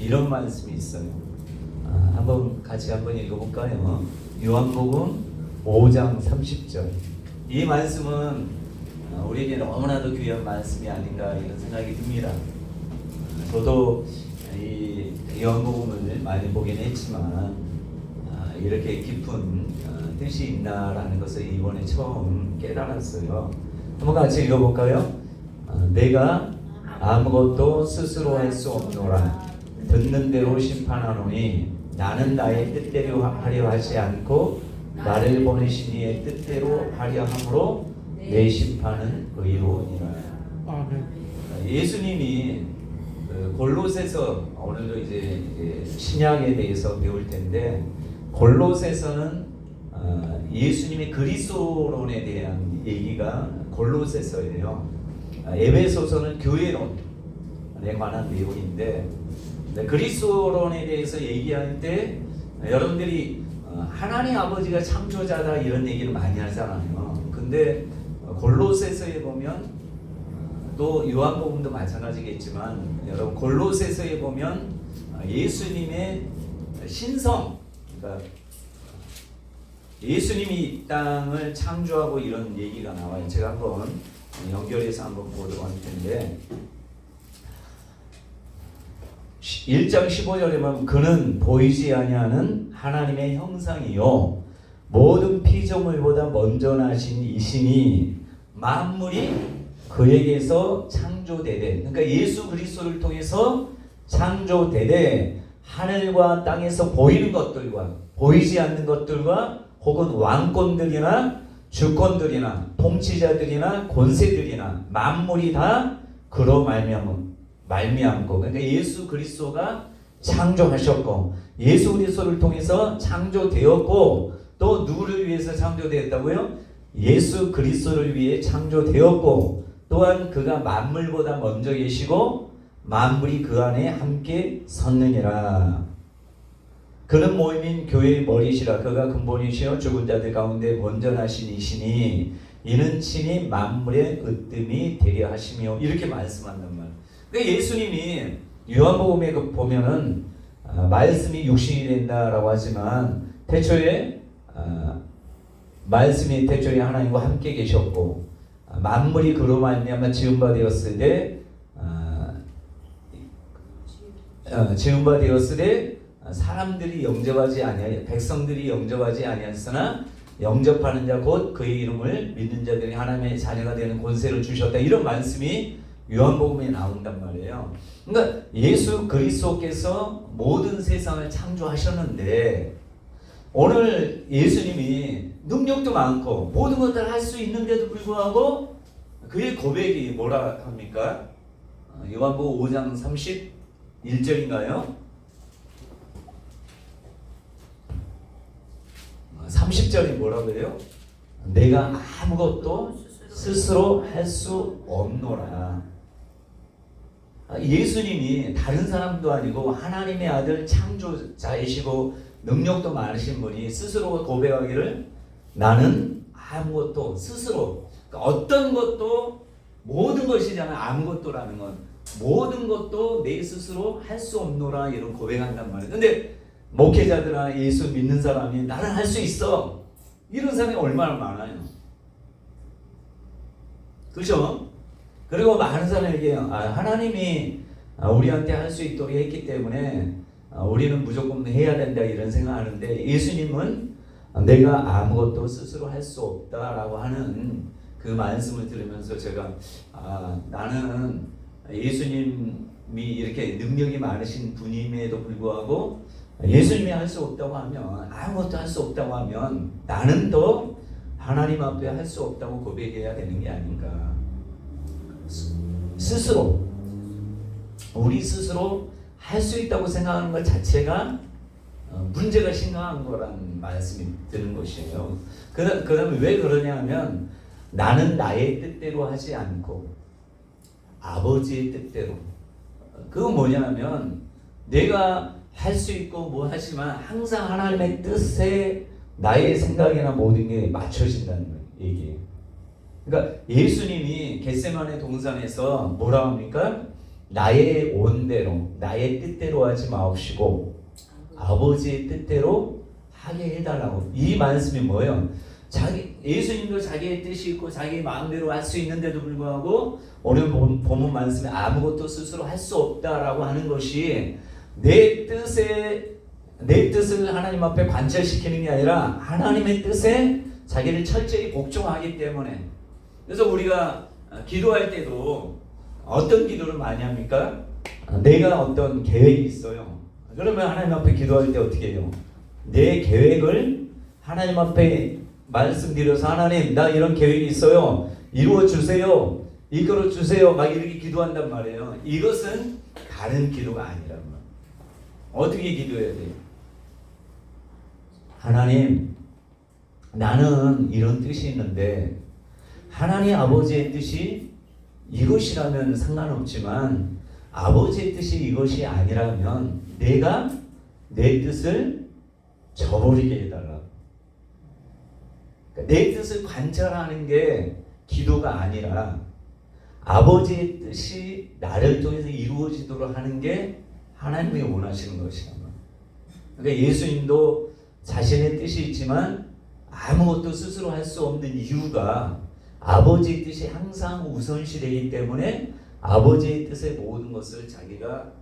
이런 말씀이 있어요. 한번 같이 한번 읽어볼까요? 요한복음 5장 30절. 이 말씀은 우리에게 너무나도 귀한 말씀이 아닌가 이런 생각이 듭니다. 저도 이 요한복음을 많이 보긴 했지만 이렇게 깊은 뜻이 있나라는 것을 이번에 처음 깨달았어요. 한번 같이 읽어볼까요? 내가 아무것도 스스로 할 수 없노라. 듣는 대로 심판하노니 나는 나의 뜻대로 하려 하지 않고 나를 보내신 이의 뜻대로 하려 함으로 내 심판은 의로우니라. 예수님이 골로새서, 오늘도 이제 신약에 대해서 배울 텐데, 골로새서는 예수님의 그리스도론에 대한 얘기가 골로새서예요. 에베소서는 교회론에 관한 내용인데, 그리스도론에 대해서 얘기할 때 여러분들이 하나님 아버지가 창조자다 이런 얘기를 많이 하잖아요. 근데 골로새서에 보면, 또 요한복음도 마찬가지겠지만, 여러분 골로새서에 보면 예수님의 신성, 그러니까 예수님이 이 땅을 창조하고 이런 얘기가 나와요. 제가 한번 연결해서 한번 보도록 할 텐데, 1장 15절에 보면 그는 보이지 아니하는 하나님의 형상이요 모든 피조물보다 먼저 나신 이시니 만물이 그에게서 창조되되, 그러니까 예수 그리스도를 통해서 창조되되 하늘과 땅에서 보이는 것들과 보이지 않는 것들과 혹은 왕권들이나 주권들이나 통치자들이나 권세들이나 만물이 다 그로 말미암고, 그러니까 예수 그리스도가 창조하셨고 예수 그리스도를 통해서 창조되었고, 또 누구를 위해서 창조되었다고요? 예수 그리스도를 위해 창조되었고, 또한 그가 만물보다 먼저 계시고 만물이 그 안에 함께 섰느니라. 그는 모임인 교회의 머리시라. 그가 근본이시여 죽은 자들 가운데 먼저 나신 이시니 이는 친히 만물의 으뜸이 되려 하시며, 이렇게 말씀한단 말이에요. 그러니까 예수님이 요한복음에 보면은 말씀이 육신이 된다라고 하지만 태초에 말씀이 태초에 하나님과 함께 계셨고, 만물이 그로 말미암아 지은 바 되었을 때 사람들이 영접하지 아니하여 백성들이 영접하지 아니하였으나 영접하는 자 곧 그의 이름을 믿는 자들이 하나님의 자녀가 되는 권세를 주셨다, 이런 말씀이 요한복음에 나온단 말이에요. 그러니까 예수 그리스도께서 모든 세상을 창조하셨는데, 오늘 예수님이 능력도 많고 모든 것들을 할 수 있는데도 불구하고 그의 고백이 뭐라 합니까? 요한복음 5장 31절인가요? 30절이 뭐라고 해요? 내가 아무것도 스스로 할 수 없노라. 예수님이 다른 사람도 아니고 하나님의 아들 창조자이시고 능력도 많으신 분이 스스로 고백하기를 나는 아무것도 스스로, 그러니까 어떤 것도 모든 것이잖아요. 아무것도라는 건 모든 것도 내 스스로 할 수 없노라, 이런 고백한단 말이에요. 근데 목회자들이나 예수 믿는 사람이 나는 할 수 있어, 이런 사람이 얼마나 많아요. 그렇죠? 그리고 많은 사람에게 하나님이 우리한테 할 수 있도록 했기 때문에 우리는 무조건 해야 된다, 이런 생각하는데, 예수님은 내가 아무것도 스스로 할 수 없다라고 하는 그 말씀을 들으면서 제가 나는 예수님이 이렇게 능력이 많으신 분임에도 불구하고 예수님이 할 수 없다고 하면, 아무것도 할 수 없다고 하면 나는 더 하나님 앞에 할 수 없다고 고백해야 되는 게 아닌가. 스스로, 우리 스스로 할 수 있다고 생각하는 것 자체가 문제가 심각한 거라는 말씀이 드는 것이에요. 그 다음에 왜 그러냐 하면, 나는 나의 뜻대로 하지 않고 아버지의 뜻대로. 그건 뭐냐면, 내가 할 수 있고 뭐 하지만 항상 하나님의 뜻에 나의 생각이나 모든 게 맞춰진다는 얘기예요. 그러니까 예수님이 겟세마네 동산에서 뭐라 합니까? 나의 온대로 나의 뜻대로 하지 마옵시고 아버지의 뜻대로 하게 해달라고. 이 말씀이 뭐예요? 예수님도 자기의 뜻이 있고 자기 마음대로 할 수 있는데도 불구하고 오늘 본문 말씀에 아무것도 스스로 할 수 없다라고 하는 것이 내 뜻을 하나님 앞에 관철시키는 게 아니라 하나님의 뜻에 자기를 철저히 복종하기 때문에. 그래서 우리가 기도할 때도 어떤 기도를 많이 합니까? 내가 어떤 계획이 있어요. 그러면 하나님 앞에 기도할 때 어떻게 해요? 내 계획을 하나님 앞에 말씀드려서 하나님 나 이런 계획이 있어요. 이루어 주세요. 이끌어 주세요. 막 이렇게 기도한단 말이에요. 이것은 다른 기도가 아니란 말이에요. 어떻게 기도해야 돼요? 하나님 나는 이런 뜻이 있는데 하나님 아버지의 뜻이 이것이라면 상관없지만 아버지의 뜻이 이것이 아니라면 내가 내 뜻을 저버리게 해달라. 내 뜻을 관철하는 게 기도가 아니라 아버지의 뜻이 나를 통해서 이루어지도록 하는 게 하나님이 원하시는 것이다. 그러니까 예수님도 자신의 뜻이 있지만 아무것도 스스로 할 수 없는 이유가 아버지의 뜻이 항상 우선시되기 때문에 아버지의 뜻의 모든 것을 자기가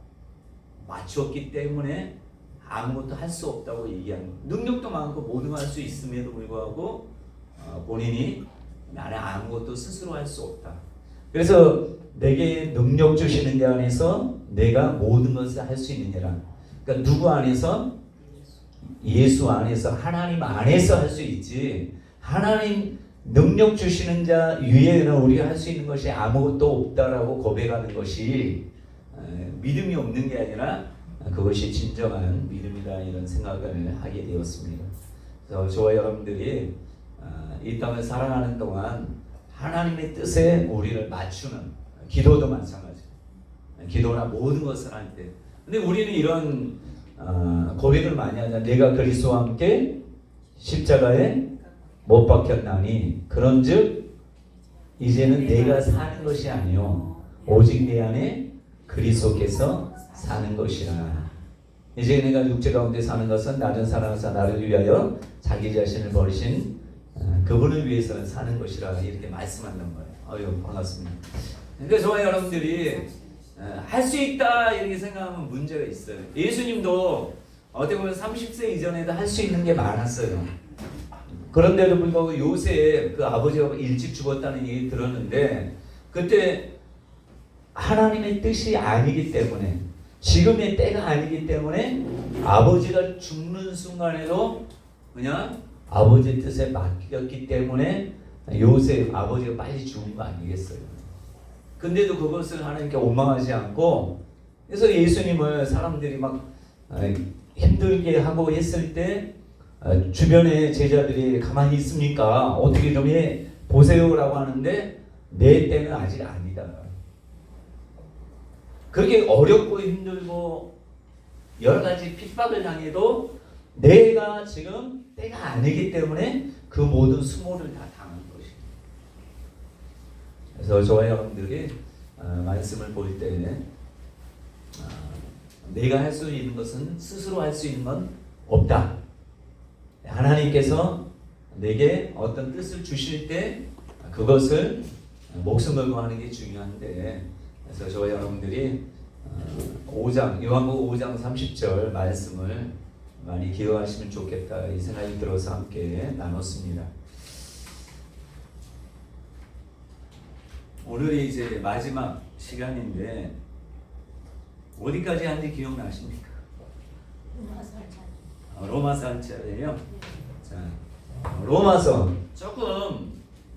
맞추었기 때문에 아무것도 할 수 없다고 얘기하는 거예요. 능력도 많고 모든 걸 할 수 있음에도 불구하고 본인이 나는 아무것도 스스로 할 수 없다. 그래서 내게 능력 주시는 데 안에서 내가 모든 것을 할 수 있느니라. 그러니까 누구 안에서? 예수 안에서, 하나님 안에서 할 수 있지. 하나님 능력 주시는 자 위에는 우리가 할 수 있는 것이 아무것도 없다라고 고백하는 것이 믿음이 없는 게 아니라 그것이 진정한 믿음이다, 이런 생각을 하게 되었습니다. 그래서 저와 여러분들이 이 땅을 살아가는 동안 하나님의 뜻에 우리를 맞추는, 기도도 마찬가지예요. 기도나 모든 것을 할 때. 근데 우리는 이런 고백을 많이 하자. 내가 그리스도와 함께 십자가에 못 박혔나니 그런즉 이제는 내가 사는 것이 아니요 오직 내 안에 그리스도께서 사는 것이라. 이제 내가 육체 가운데 사는 것은 나를 사랑하사 나를 위하여 자기 자신을 버리신 그분을 위해서 사는 것이라, 이렇게 말씀한단 말이에요. 아유, 반갑습니다. 그러니까 저와 여러분들이 할 수 있다 이렇게 생각하면 문제가 있어요. 예수님도 어떻게 보면 30세 이전에도 할 수 있는 게 많았어요. 그런데도 불구하고 요셉 그 아버지가 일찍 죽었다는 얘기 들었는데 그때 하나님의 뜻이 아니기 때문에, 지금의 때가 아니기 때문에 아버지가 죽는 순간에도 그냥 아버지의 뜻에 맡겼기 때문에 요셉 아버지가 빨리 죽은 거 아니겠어요? 근데도 그것을 하나님께 원망하지 않고, 그래서 예수님을 사람들이 막 힘들게 하고 했을 때 주변의 제자들이 가만히 있습니까? 어떻게 좀 해 보세요라고 하는데 내 때는 아직 아니다. 그렇게 어렵고 힘들고 여러 가지 핍박을 당해도 내가 지금 때가 아니기 때문에 그 모든 수모를 다 당한 것입니다. 그래서 저와 여러분들이 말씀을 볼 때 내가 할 수 있는 것은, 스스로 할 수 있는 건 없다. 하나님께서 내게 어떤 뜻을 주실 때 그것을 목숨 걸고 하는 게 중요한데, 그래서 저와 여러분들이 5장, 요한복음 5장 30절 말씀을 많이 기억하시면 좋겠다, 이 생각이 들어서 함께 나눴습니다. 오늘이 이제 마지막 시간인데 어디까지 한지 기억나십니까? 로마서 한 차례예요. 자, 로마서 조금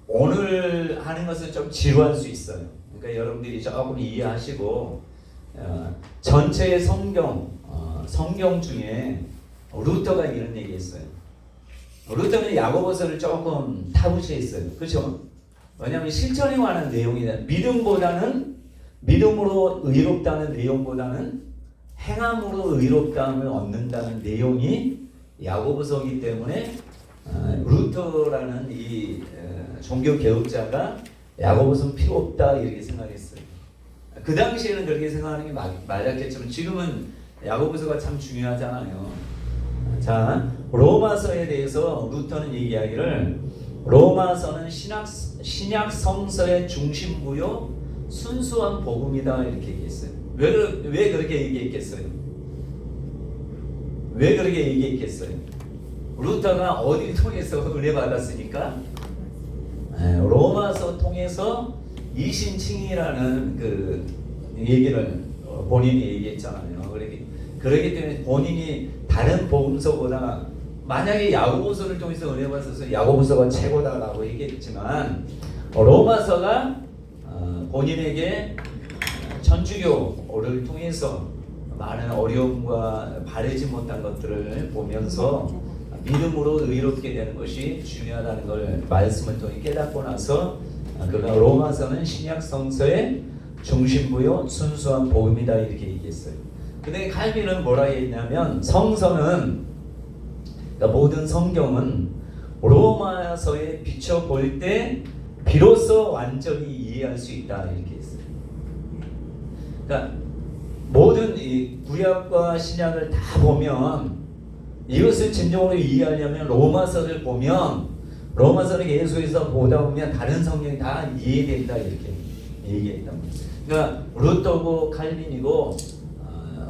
오늘 하는 것은 좀 지루할 수 있어요. 그러니까 여러분들이 조금 이해하시고 전체 성경 중에 루터가 이런 얘기했어요. 루터는 야고보서를 조금 타부시했어요. 그렇죠? 왜냐하면 실천에 관한 내용이다. 믿음으로 의롭다는 내용보다는 행함으로 의롭다함을 얻는다는 내용이 야고보서이기 때문에 루터라는 이 종교 개혁자가 야고보서는 필요 없다 이렇게 생각했어요. 그 당시에는 그렇게 생각하는 게 맞았겠지만 지금은 야고보서가 참 중요하잖아요. 자, 로마서에 대해서 루터는 얘기하기를 로마서는 신약 성서의 중심부요 순수한 복음이다 이렇게 얘기했어요. 왜 그렇게 얘기했겠어요? 왜 그렇게 얘기했겠어요? 루터가 어디를 통해서 은혜 받았으니까 로마서 통해서 이신칭이라는 그 얘기를 본인이 얘기했잖아요. 그렇기 때문에 본인이 다른 복음서보다 만약에 야고보서를 통해서 은혜 받아서 야고보서가 최고다라고 얘기했지만 로마서가 본인에게 천주교를 통해서 많은 어려움과 바르지 못한 것들을 보면서 믿음으로 의롭게 되는 것이 중요하다는 걸 말씀을 통해 깨닫고 나서 그가 로마서는 신약 성서의 중심부요 순수한 복음이다 이렇게 얘기했어요. 근데 칼빈은 뭐라 했냐면 성서는 그러니까 모든 성경은 로마서에 비춰볼 때 비로소 완전히 이해할 수 있다 이렇게 했어요. 그러니까 모든 이 구약과 신약을 다 보면 이것을 진정으로 이해하려면 로마서를 보면 로마서를 계속해서 보다 보면 다른 성경이 다 이해된다 이렇게 얘기했단 말이에요. 그러니까 루터고 칼빈이고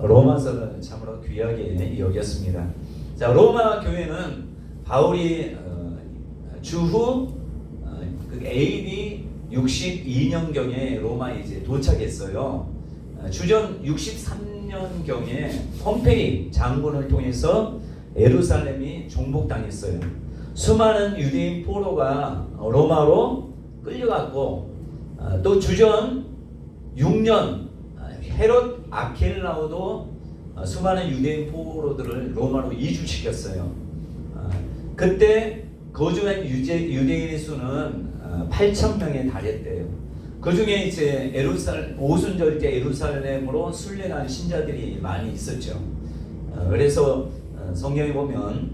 로마서를 참으로 귀하게 여겼습니다. 자, 로마 교회는 바울이 주후 AD 62년경에 로마에 이제 도착했어요. 주전 63년경에 폼페이 장군을 통해서 예루살렘이 정복당했어요. 수많은 유대인 포로가 로마로 끌려갔고 또 주전 6년 헤롯 아켈라오도 수많은 유대인 포로들을 로마로 이주시켰어요. 그때 거주한 유대인의 수는 8,000명에 달했대요. 그 중에 이제 오순절 때 예루살렘으로 순례한 신자들이 많이 있었죠. 그래서 성경에 보면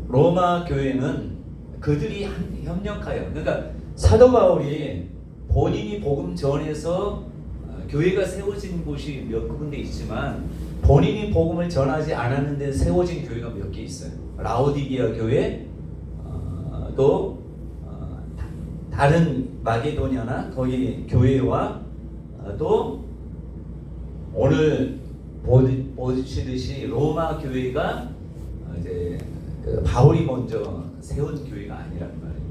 로마 교회는 그들이 협력하여, 그러니까 사도 바울이 본인이 복음 전해서 교회가 세워진 곳이 몇 군데 있지만 본인이 복음을 전하지 않았는데 세워진 교회가 몇 개 있어요. 라오디게아 교회, 또 다른 마게도냐나 거기 교회와 또 오늘 보시듯이 로마 교회가 이제 바울이 먼저 세운 교회가 아니란 말이에요.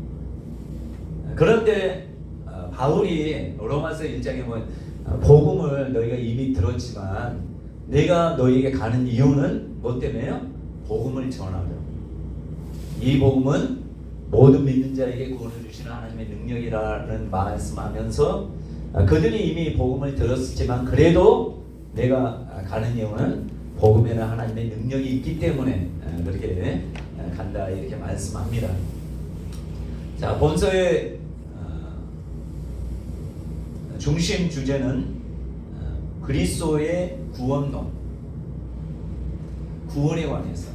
그런데 바울이 로마서 1장에 보면 복음을 너희가 이미 들었지만 내가 너희에게 가는 이유는 뭐 때문에요? 복음을 전하려. 이 복음은 모든 믿는 자에게 구원을 주시는 하나님의 능력이라는 말씀하면서 그들이 이미 복음을 들었지만 그래도 내가 가는 이유는 복음에는 하나님의 능력이 있기 때문에 그렇게 간다 이렇게 말씀합니다. 자, 본서의 중심 주제는 그리스도의 구원론, 구원에 관해서.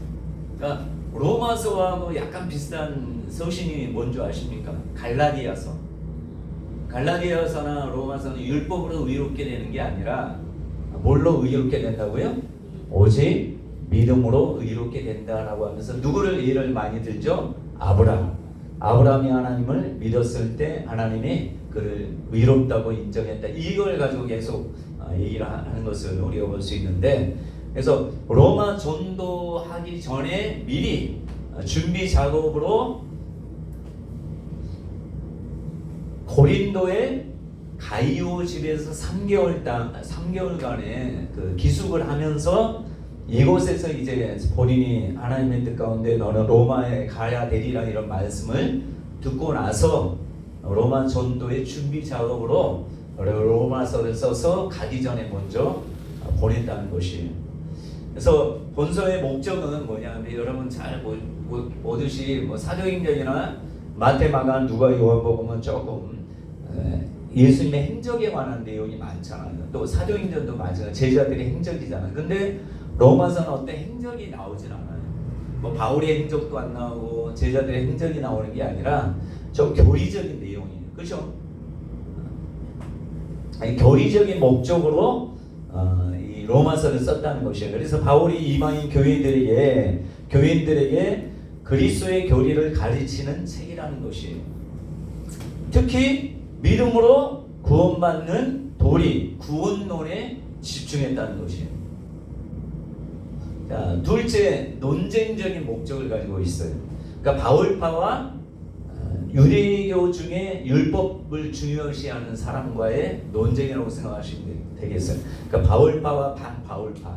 그러니까 로마서와 약간 비슷한 서신이 뭔지 아십니까? 갈라디아서. 갈라디아서나 로마서는 율법으로 의롭게 되는 게 아니라 뭘로 의롭게 된다고요? 오직 믿음으로 의롭게 된다라고 하면서 누구를 예를 많이 들죠? 아브라함이 하나님을 믿었을 때 하나님이 그를 의롭다고 인정했다. 이걸 가지고 계속 얘기를 하는 것을 우리가 볼 수 있는데, 그래서 로마 전도하기 전에 미리 준비 작업으로 고린도의 가이오 집에서 3개월간의 그 기숙을 하면서 이곳에서 이제 본인이 하나님의 뜻 가운데 너는 로마에 가야 되리라 이런 말씀을 듣고 나서 로마 전도의 준비 작업으로 로마서를 써서 가기 전에 먼저 보냈다는 것이에요. 그래서 본서의 목적은 뭐냐면 여러분 잘 보듯이 사도행전이나 마태, 마가, 누가, 요한복음은 조금 예수님의 행적에 관한 내용이 많잖아요. 또 사도행전도 마찬가지로 제자들의 행적이잖아요. 근데 로마서는 어떤 행적이 나오진 않아요. 바울의 행적도 안 나오고 제자들의 행적이 나오는 게 아니라 좀 교리적인 내용이에요. 그렇죠? 아니, 교리적인 목적으로 이 로마서를 썼다는 것이에요. 그래서 바울이 이방인 교인들에게 그리스도의 교리를 가르치는 책이라는 것이에요. 특히 믿음으로 구원받는 도리, 구원론에 집중했다는 것이에요. 자, 둘째, 논쟁적인 목적을 가지고 있어요. 그러니까 바울파와 유대교 중에 율법을 중요시하는 사람과의 논쟁이라고 생각하시면 되겠어요. 그러니까 바울파와 반바울파,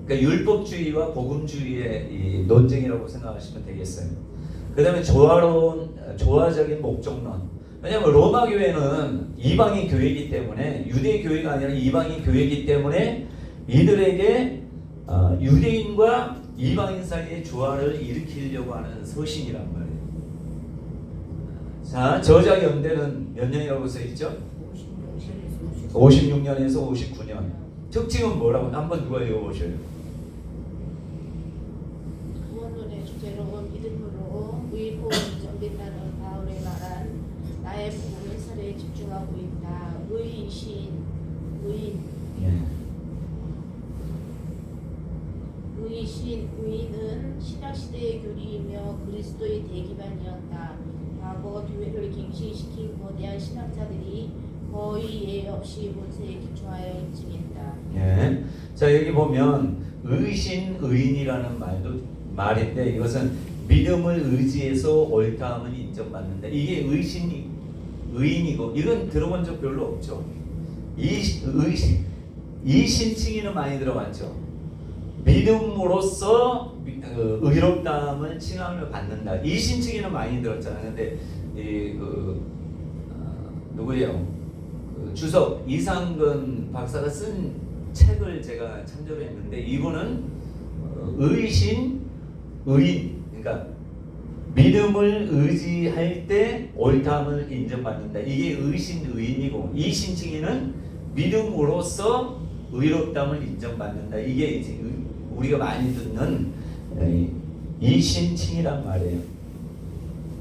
그러니까 율법주의와 복음주의의 이 논쟁이라고 생각하시면 되겠어요. 그 다음에 조화적인 목적론. 왜냐하면 로마 교회는 이방인 교회이기 때문에, 유대 교회가 아니라 이방인 교회이기 때문에 이들에게 유대인과 이방인 사이의 조화를 일으키려고 하는 서신이란 말이에요. 자, 저작 연대는 몇 년이라고 써 있죠? 56년에서 59년. 특징은 뭐라고? 한번 누가 읽어보셔요. 구원론의 주제로운 믿음으로 의복을 전된다는 바울의 말한 나의 복음의 설에 집중하고 있다. 의인은 신약시대의 교리이며 그리스도의 대기반이었다. 과거 교회를 갱신시킨 거대한 신학자들이 거의 예외 없이 본세에 기초하여 입증했다. 예. 자, 여기 보면 의인이라는 말인데, 이것은 믿음을 의지해서 옳다함을 인정받는다. 이게 의인이고, 이건 들어본 적 별로 없죠. 이 신칭의는 많이 들어봤죠. 믿음으로써 의롭다함을 칭함을 받는다. 이 신칭의는 많이 들었잖아요. 근데 누구예요? 주석 이상근 박사가 쓴 책을 제가 참조를 했는데, 이분은 의인, 그러니까 믿음을 의지할 때 옳다함을 인정받는다. 이게 의인이고, 이 신칭의는 믿음으로써 의롭다함을 인정받는다. 이게 이제 우리가 많이 듣는 이 신칭이란 말이에요.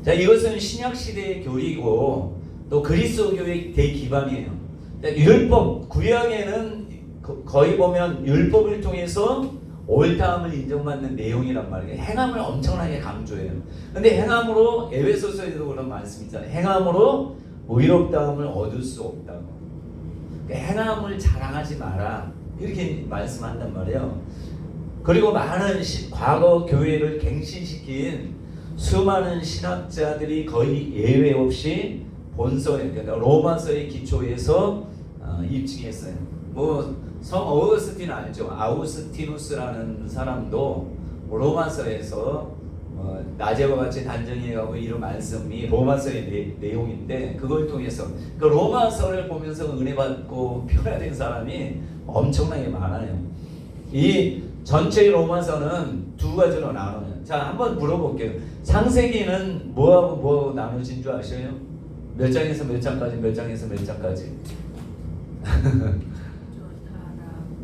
자, 이것은 신약 시대의 교리고 또 그리스도 교회의 대기반이에요. 율법, 구약에는 거의 보면 율법을 통해서 옳다함을 인정받는 내용이란 말이에요. 행함을 엄청나게 강조해요. 근데 행함으로, 에베소서에도 그런 말씀이 있잖아요. 행함으로 의롭다함을 얻을 수 없다고. 행함을 자랑하지 마라, 이렇게 말씀한단 말이에요. 그리고 많은 과거 교회를 갱신시킨 수많은 신학자들이 거의 예외 없이 본서에, 그러니까 로마서의 기초에서 입증했어요. 뭐 성 어거스틴 알죠? 아우스티누스라는 사람도 로마서에서 낮에와 같이 단정해가고 이런 말씀이 로마서의 내용인데, 그걸 통해서 그 로마서를 보면서 은혜 받고 변화된 사람이 엄청나게 많아요. 이 전체 로마서는 두 가지로 나눠요. 자, 한번 물어볼게요. 창세기는 뭐하고 나눠진 줄 아셔요? 몇 장에서 몇 장까지, 몇 장에서 몇 장까지?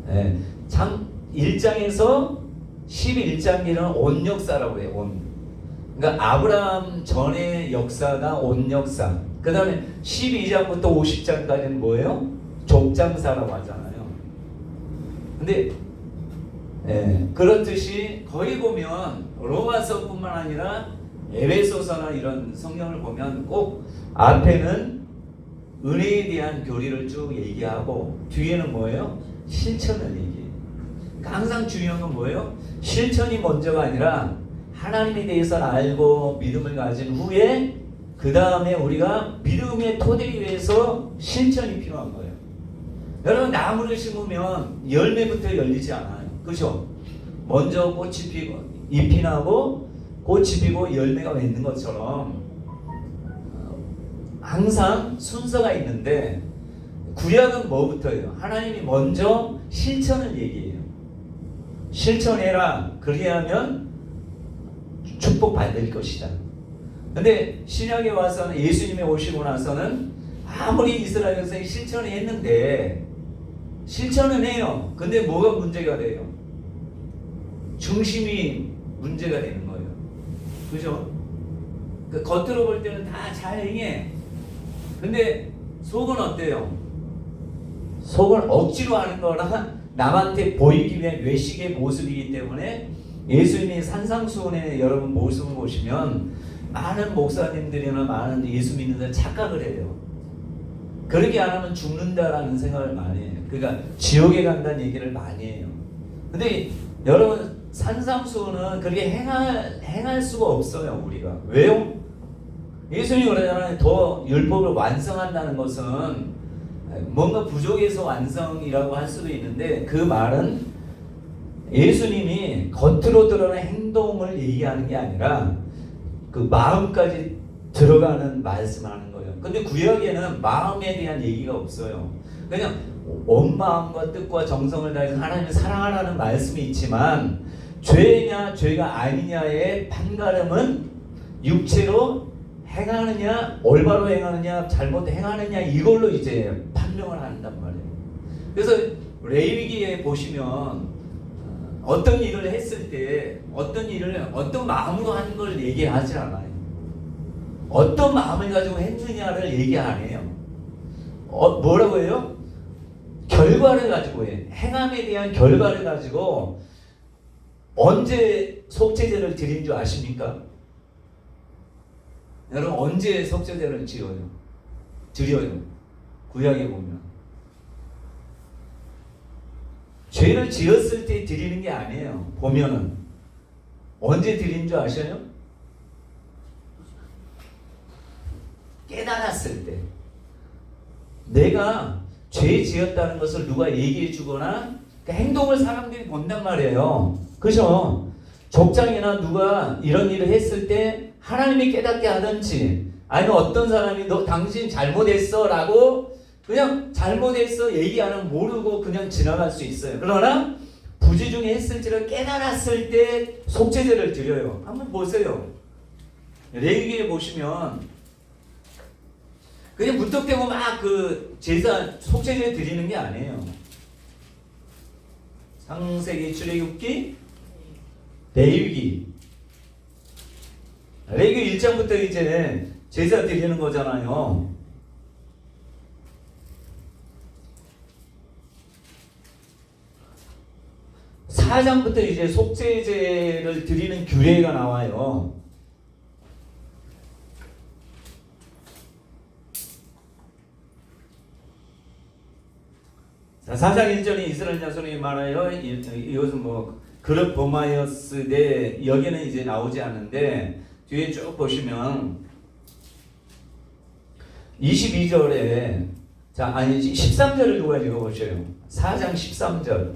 네, 1장에서 11장기는 온 역사라고 해요. 온. 그러니까 아브라함 전의 역사가 온 역사. 그 다음에 12장부터 50장까지는 뭐예요? 족장사라고 하잖아요. 근데 그렇듯이 거기 보면 로마서뿐만 아니라 에베소서나 이런 성경을 보면 꼭 앞에는 은혜에 대한 교리를 쭉 얘기하고 뒤에는 뭐예요? 실천을 얘기해요. 그러니까 항상 중요한 건 뭐예요? 실천이 먼저가 아니라 하나님에 대해서 알고 믿음을 가진 후에 그 다음에 우리가 믿음의 토대 위에서 실천이 필요한 거예요. 여러분, 나무를 심으면 열매부터 열리지 않아요. 그렇죠? 먼저 꽃이 피고 잎이 나고 꽃이 피고 열매가 맺는 것처럼 항상 순서가 있는데, 구약은 뭐부터예요? 하나님이 먼저 실천을 얘기해요. 실천해라. 그리하면 축복받을 것이다. 근데 신약에 와서는, 예수님이 오시고 나서는 아무리 이스라엘 백성이 실천을 했는데, 실천은 해요. 근데 뭐가 문제가 돼요? 중심이 문제가 되는 거예요. 그죠? 그 겉으로 볼 때는 다 잘 행해. 근데 속은 어때요? 속을 억지로 하는 거나 남한테 보이기 위한 외식의 모습이기 때문에 예수님이 산상수훈의 여러분 모습을 보시면 많은 목사님들이나 많은 예수 믿는 사람 착각을 해요. 그렇게 안 하면 죽는다라는 생각을 많이 해요. 그러니까 지옥에 간다는 얘기를 많이 해요. 근데 여러분 산상수훈은 그렇게 행할 수가 없어요. 우리가 왜요? 예수님이 그러잖아요. 더 율법을 완성한다는 것은 뭔가 부족해서 완성이라고 할 수도 있는데 그 말은 예수님이 겉으로 드러난 행동을 얘기하는 게 아니라 그 마음까지 들어가는 말씀하는 거예요. 근데 구약에는 마음에 대한 얘기가 없어요. 그냥 온 마음과 뜻과 정성을 다해서 하나님을 사랑하라는 말씀이 있지만 죄냐 죄가 아니냐의 판가름은 육체로 행하느냐 올바로 행하느냐 잘못 행하느냐 이걸로 이제 판명을 한단 말이에요. 그래서 레위기에 보시면 어떤 일을 했을 때 어떤 일을 어떤 마음으로 하는 걸 얘기하지 않아요. 어떤 마음을 가지고 했느냐를 얘기 안 해요. 뭐라고 해요? 결과를 가지고 해. 행함에 대한 결과를 가지고 언제 속죄제를 드린 줄 아십니까? 여러분 언제 속죄제를 드려요? 구약에 보면 죄를 지었을 때 드리는 게 아니에요. 보면은 언제 드린 줄 아셔요? 깨달았을 때. 내가 죄 지었다는 것을 누가 얘기해 주거나 그 행동을 사람들이 본단 말이에요. 그죠? 족장이나 누가 이런 일을 했을 때 하나님이 깨닫게 하든지 아니면 어떤 사람이 너 당신 잘못했어 라고 그냥 잘못했어 얘기 안 하면 모르고 그냥 지나갈 수 있어요. 그러나 부지 중에 했을지를 깨달았을 때 속죄제를 드려요. 한번 보세요. 레위기에 보시면 그냥 무턱대고 막 그 제사 속죄제 드리는 게 아니에요. 창세기, 출애굽기, 레위기. 레위기 1장부터 이제 제사 드리는 거잖아요. 사장부터 이제 속죄제를 드리는 규례가 나와요. 자, 4장 1절에 이스라엘 자손이 말하여 이것은 뭐 그릇 범하였으되 여기는 이제 나오지 않는데 뒤에 쭉 보시면 22절에 자 아니 13절을 누가 읽어보셔요. 4장 13절.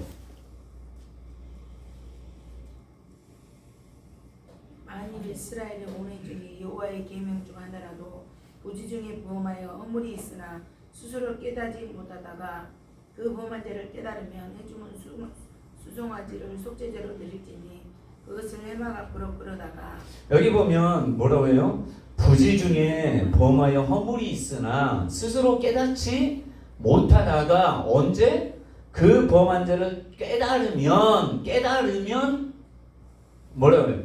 만일 이스라엘의 오늘 중에 여호와의 계명 중 하나라도 부지 중에 범하여 허물이 있으나 스스로 깨닫지 못하다가 그 범한 죄를 깨달으면 해주면 수송아지를 속죄제로 드릴지니 그것을 회막 앞으로 끌어다가 여기 보면 뭐라고 해요? 부지 중에 범하여 허물이 있으나 스스로 깨닫지 못하다가 언제? 그 범한 죄를 깨달으면 뭐라고 해요?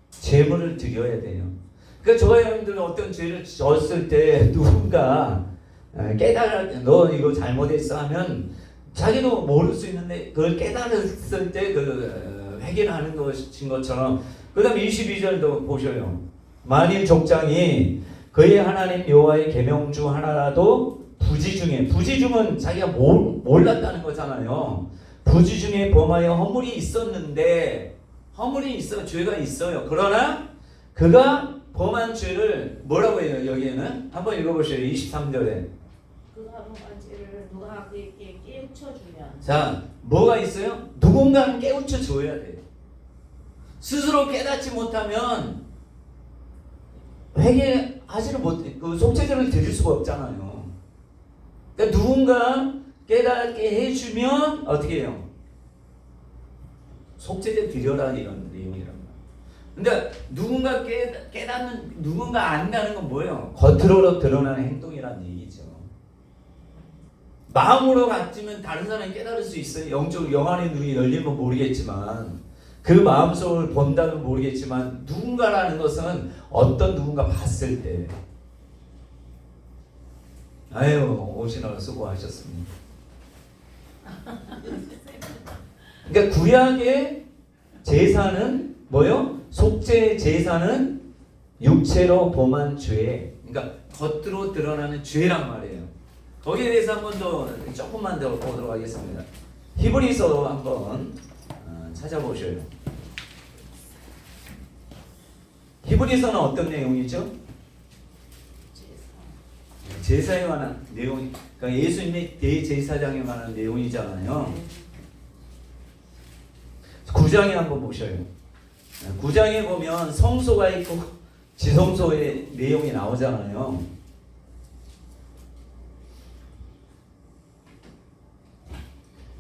제물을 드려야 돼요. 그러니까 저와 여러분들은 어떤 죄를 졌을 때 누군가 너 이거 잘못했어 하면 자기도 모를 수 있는데 그걸 깨달았을 때 그 회개하는 것인 것처럼 그 다음 22절도 보셔요. 만일 족장이 그의 하나님 여호와의 계명 중 하나라도 부지 중은 자기가 몰랐다는 거잖아요. 부지 중에 범하여 허물이 있었는데 죄가 있어요. 그러나 그가 범한 죄를 뭐라고 해요? 여기에는 한번 읽어보세요. 23절에 그가 범한 죄를 누가 그에게 깨우쳐주면 자 뭐가 있어요? 누군가는 깨우쳐 줘야 돼요. 스스로 깨닫지 못하면 회개하지를 못해. 그 속죄제를 드릴 수가 없잖아요. 그러니까 누군가 깨닫게 해주면 어떻게 해요? 속죄제 드려라 이런 내용이란 말이에요. 근데 누군가 깨닫는 누군가 안다는 건 뭐예요? 겉으로 드러나는 행동이란 얘기죠. 마음으로 갖지면 다른 사람이 깨달을 수 있어요. 영적 영안의 눈이 열리면 모르겠지만 그 마음속을 본다면 모르겠지만 누군가라는 것은 어떤 누군가 봤을 때 아유 오시느라 수고하셨습니다. 그러니까 구약의 제사는 뭐요? 속죄 제사는 육체로 범한 죄, 그러니까 겉으로 드러나는 죄란 말이에요. 거기에 대해서 한 번 더 조금만 더 보도록 하겠습니다. 히브리서 한번 찾아보셔요. 히브리서는 어떤 내용이죠? 제사에 관한 내용이, 그러니까 예수님의 대제사장에 관한 내용이잖아요. 9장에 한번 보셔요. 9장에 보면 성소가 있고 지성소의 내용이 나오잖아요.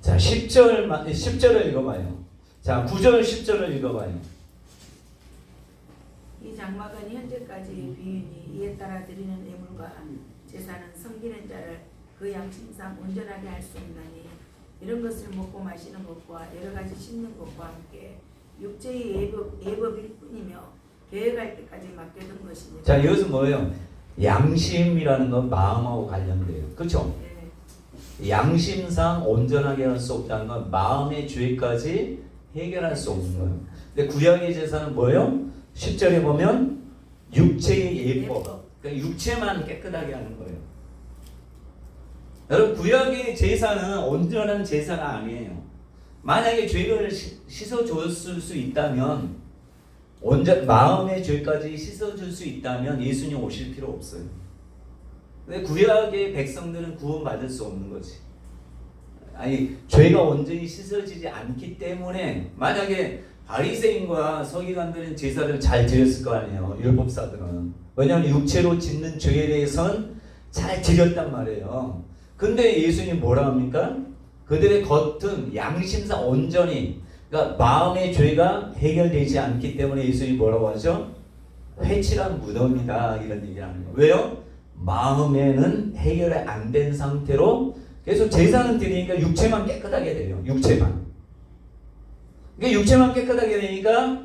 자, 10절을 읽어봐요. 자, 9절 10절을 읽어봐요. 이 장막은 현재까지 비유니 이에 따라 드리는 예물과 제사는 섬기는 자를 그 양심상 온전하게 할 수 없나니 이런 것을 먹고 마시는 것과 여러 가지 씻는 것과 함께 육체의 예법일 뿐이며 계획할 때까지 맡겨둔 것입니다. 자, 이것은 뭐예요? 양심이라는 건 마음하고 관련돼요. 그렇죠? 네. 양심상 온전하게 할 수 없다는 건 마음의 죄까지 해결할 수 없는 거예요. 근데 구약의 제사는 뭐예요? 10절에 보면 육체의 예법, 그러니까 육체만 깨끗하게 하는 거예요. 여러분, 구약의 제사는 온전한 제사가 아니에요. 만약에 죄를 씻어줬을 수 있다면, 마음의 죄까지 씻어줄 수 있다면 예수님 오실 필요 없어요. 근데 구약의 백성들은 구원받을 수 없는 거지. 아니, 죄가 온전히 씻어지지 않기 때문에, 만약에 바리새인과 서기관들은 제사를 잘 드렸을 거 아니에요. 율법사들은. 왜냐하면 육체로 짓는 죄에 대해서는 잘 드렸단 말이에요. 근데 예수님 뭐라 합니까? 그들의 겉은 양심상 온전히, 그러니까 마음의 죄가 해결되지 않기 때문에 예수님이 뭐라고 하죠? 회칠한 무덤이다, 이런 얘기를 하는 거예요. 왜요? 마음에는 해결이 안 된 상태로 계속 제사는 드리니까 육체만 깨끗하게 돼요. 육체만. 그러니까 육체만 깨끗하게 되니까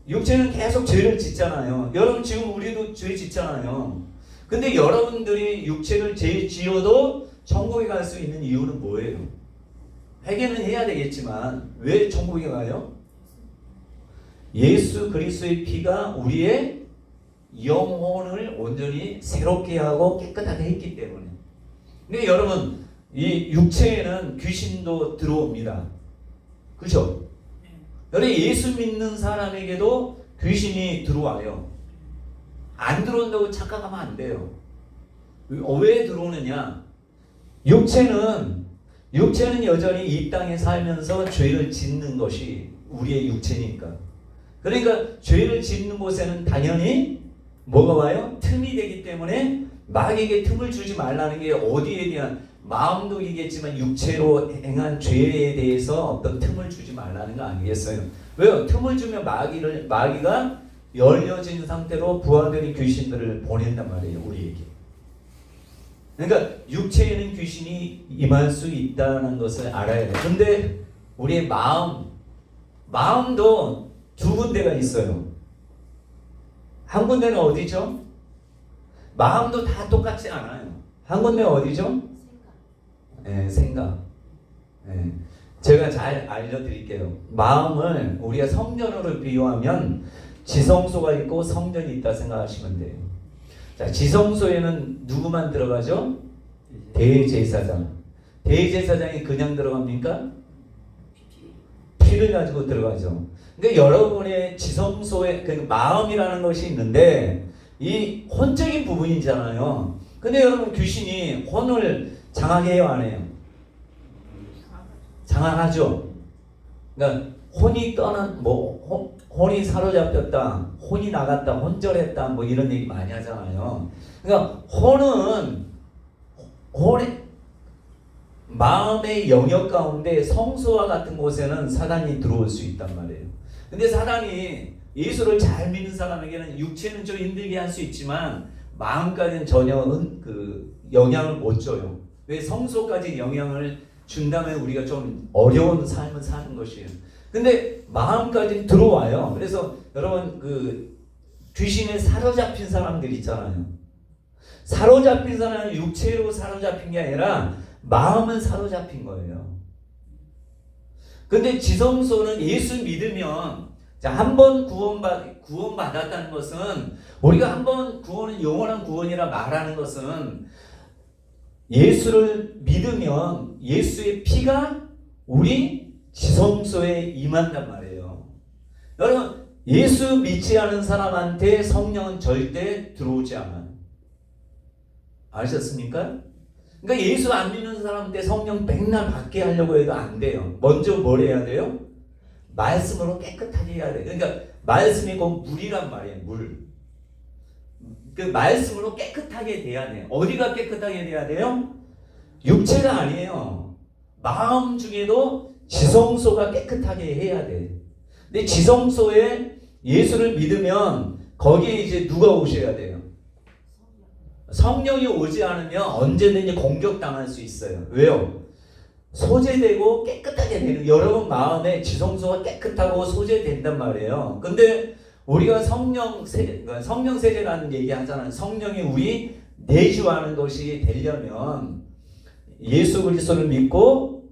육체는 계속 죄를 짓잖아요. 여러분, 지금 우리도 죄 짓잖아요. 근데 여러분들이 육체를 죄 지어도 천국에 갈 수 있는 이유는 뭐예요? 회개는 해야 되겠지만 왜 천국에 가요? 예수 그리스도의 피가 우리의 영혼을 온전히 새롭게 하고 깨끗하게 했기 때문에. 근데 여러분, 이 육체에는 귀신도 들어옵니다. 그렇죠? 여러분, 예수 믿는 사람에게도 귀신이 들어와요. 안 들어온다고 착각하면 안 돼요. 왜 들어오느냐? 육체는 여전히 이 땅에 살면서 죄를 짓는 것이 우리의 육체니까. 그러니까 죄를 짓는 곳에는 당연히 뭐가 와요? 틈이 되기 때문에 마귀에게 틈을 주지 말라는 게 어디에 대한 마음독이겠지만 육체로 행한 죄에 대해서 어떤 틈을 주지 말라는 거 아니겠어요? 왜요? 틈을 주면 마귀가 열려진 상태로 부하들이 귀신들을 보낸단 말이에요, 우리에게. 그러니까 육체에는 귀신이 임할 수 있다는 것을 알아야 돼요. 근데 우리의 마음도 두 군데가 있어요. 한 군데는 어디죠? 마음도 다 똑같지 않아요. 한 군데는 어디죠? 생각. 제가 잘 알려드릴게요. 마음을 우리가 성전으로 비유하면 지성소가 있고 성전이 있다 생각하시면 돼요. 자, 지성소에는 누구만 들어가죠? 대제사장. 대제사장이 그냥 들어갑니까? 피를 가지고 들어가죠. 근데 여러분의 지성소에 그 마음이라는 것이 있는데 이 혼적인 부분이잖아요. 근데 여러분, 귀신이 혼을 장하게 해요, 안 해요? 장하죠. 그러니까 혼이 떠난 혼이 사로잡혔다, 혼이 나갔다, 혼절했다, 뭐 이런 얘기 많이 하잖아요. 그러니까 혼의 마음의 영역 가운데 성소와 같은 곳에는 사단이 들어올 수 있단 말이에요. 근데 사단이 예수를 잘 믿는 사람에게는 육체는 좀 힘들게 할 수 있지만 마음까지는 전혀 그 영향을 못 줘요. 왜? 성소까지 영향을 준다면 우리가 좀 어려운 삶을 사는 것이에요. 근데 마음까지 들어와요. 그래서 여러분, 그 귀신에 사로잡힌 사람들 있잖아요. 사로잡힌 사람은 육체로 사로잡힌 게 아니라 마음은 사로잡힌 거예요. 근데 지성소는 예수 믿으면 한 번 구원받았다는 것은 우리가 한 번 구원은 영원한 구원이라 말하는 것은 예수를 믿으면 예수의 피가 우리 지성소에 임한단 말이에요. 여러분 예수 믿지 않은 사람한테 성령은 절대 들어오지 않아요. 아셨습니까? 그러니까 예수 안 믿는 사람한테 성령 백날 받게 하려고 해도 안 돼요. 먼저 뭘 해야 돼요? 말씀으로 깨끗하게 해야 돼요. 그러니까 말씀이 곧 물이란 말이에요. 물. 그 말씀으로 깨끗하게 돼야 돼요. 어디가 깨끗하게 돼야 돼요? 육체가 아니에요. 마음 중에도 지성소가 깨끗하게 해야 돼. 근데 지성소에 예수를 믿으면 거기에 이제 누가 오셔야 돼요? 성령이 오지 않으면 언제든지 공격당할 수 있어요. 왜요? 소재되고 깨끗하게 되는, 여러분 마음에 지성소가 깨끗하고 소재된단 말이에요. 근데 우리가 성령 세례라는 얘기 하잖아요. 성령이 우리 내주하는 것이 되려면 예수 그리스도를 믿고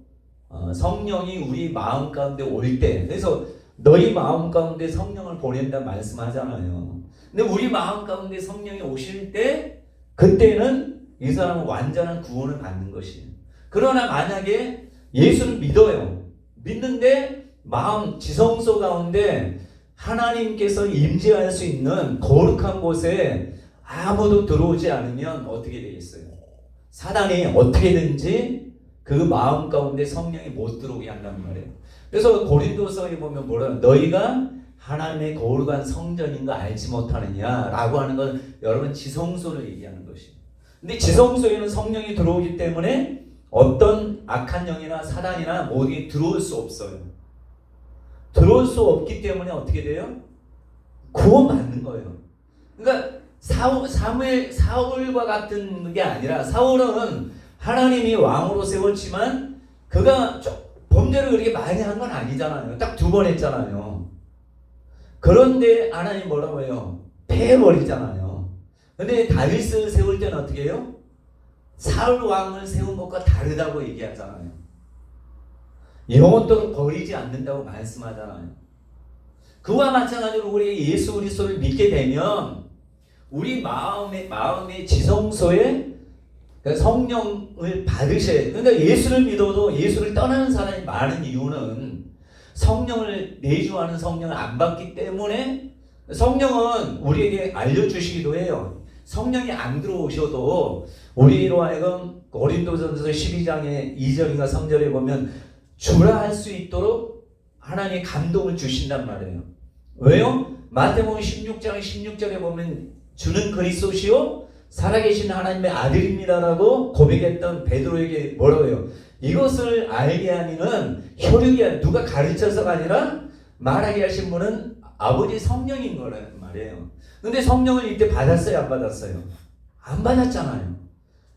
성령이 우리 마음 가운데 올 때, 그래서 너희 마음 가운데 성령을 보낸다 말씀하잖아요. 근데 우리 마음 가운데 성령이 오실 때 그때는 이 사람은 완전한 구원을 받는 것이에요. 그러나 만약에 예수를 믿어요. 믿는데 마음 지성소 가운데 하나님께서 임재할 수 있는 거룩한 곳에 아무도 들어오지 않으면 어떻게 되겠어요? 사단이 어떻게든지 그 마음 가운데 성령이 못 들어오게 한단 말이에요. 그래서 고린도서에 보면 뭐라, 너희가 하나님의 거룩한 성전인 거 알지 못하느냐라고 하는 건 여러분 지성소를 얘기하는 것이에요. 근데 지성소에는 성령이 들어오기 때문에 어떤 악한 영이나 사단이나 모두 들어올 수 없어요. 들어올 수 없기 때문에 어떻게 돼요? 구원받는 거예요. 그러니까 사울과 같은 게 아니라, 사울은 하나님이 왕으로 세웠지만 그가 범죄를 그렇게 많이 한 건 아니잖아요. 딱 2번 했잖아요. 그런데 하나님 뭐라고 해요? 패해버리잖아요. 근데 다윗을 세울 때는 어떻게 해요? 사울 왕을 세운 것과 다르다고 얘기하잖아요. 영원토록 버리지 않는다고 말씀하잖아요. 그와 마찬가지로 우리 예수 그리스도를 믿게 되면 우리 마음의 지성소에 성령을 받으셔야 돼요. 그러니까 예수를 믿어도 예수를 떠나는 사람이 많은 이유는 성령을 내주하는 성령을 안 받기 때문에. 성령은 우리에게 알려주시기도 해요. 성령이 안 들어오셔도 우리로 하여금 고린도전서 12장의 2절인가 3절에 보면 주라 할 수 있도록 하나님의 감동을 주신단 말이에요. 왜요? 마태복음 16장 16절에 보면 주는 그리스도시요 살아계신 하나님의 아들입니다라고 고백했던 베드로에게 뭐라고 해요? 이것을 알게 하니는 혈육이 누가 가르쳐서가 아니라 말하게 하신 분은 아버지 성령인 거란 말이에요. 근데 성령을 이때 받았어요, 안 받았어요? 안 받았잖아요.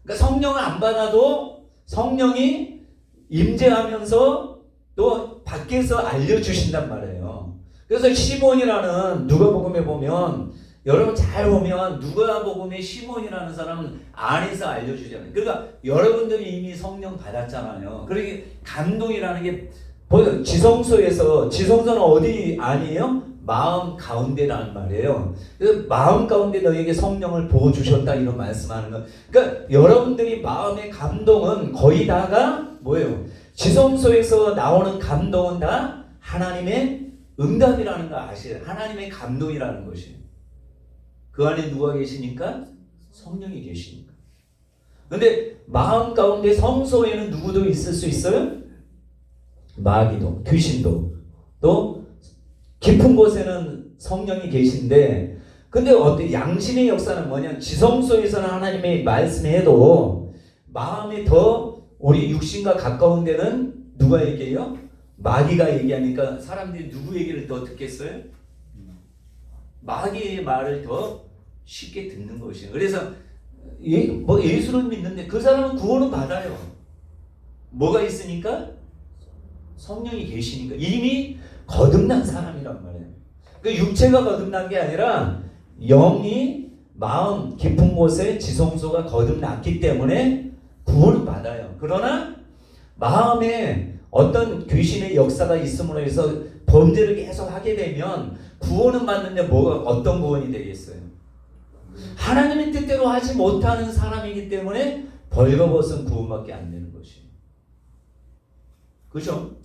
그러니까 성령을 안 받아도 성령이 임재하면서 또 밖에서 알려주신단 말이에요. 그래서 시몬이라는, 누가복음에 보면, 여러분 잘 보면 누가복음의 시몬이라는 사람은 안에서 알려주잖아요. 그러니까 여러분들이 이미 성령 받았잖아요. 그러니까 감동이라는 게 보여요. 지성소는 어디 아니에요? 마음 가운데라는 말이에요. 그래서 마음 가운데 너에게 성령을 부어주셨다 이런 말씀하는 거. 그러니까 여러분들이 마음의 감동은 거의 다가 뭐예요? 지성소에서 나오는 감동은 다 하나님의 응답이라는 거 아시죠? 하나님의 감동이라는 것이에요. 그 안에 누가 계시니까? 성령이 계시니까. 근데 마음 가운데 성소에는 누구도 있을 수 있어요? 마귀도, 귀신도, 또 깊은 곳에는 성령이 계신데, 근데 어때? 양심의 역사는 뭐냐? 지성소에서는 하나님의 말씀해도 마음이 더 우리 육신과 가까운 데는 누가 얘기해요? 마귀가 얘기하니까 사람들이 누구 얘기를 더 듣겠어요? 마귀의 말을 더 쉽게 듣는 것이에요. 그래서 예수를 믿는데 그 사람은 구원을 받아요. 뭐가 있으니까? 성령이 계시니까. 이미 거듭난 사람이란 말이에요. 그 육체가 거듭난 게 아니라 영이 마음 깊은 곳에 지성소가 거듭났기 때문에 구원을 받아요. 그러나 마음에 어떤 귀신의 역사가 있음으로 해서 범죄를 계속 하게 되면 구원은 받는데 뭐가 어떤 구원이 되겠어요? 하나님의 뜻대로 하지 못하는 사람이기 때문에 벌거벗은 구원밖에 안 되는 것이에요. 그렇죠?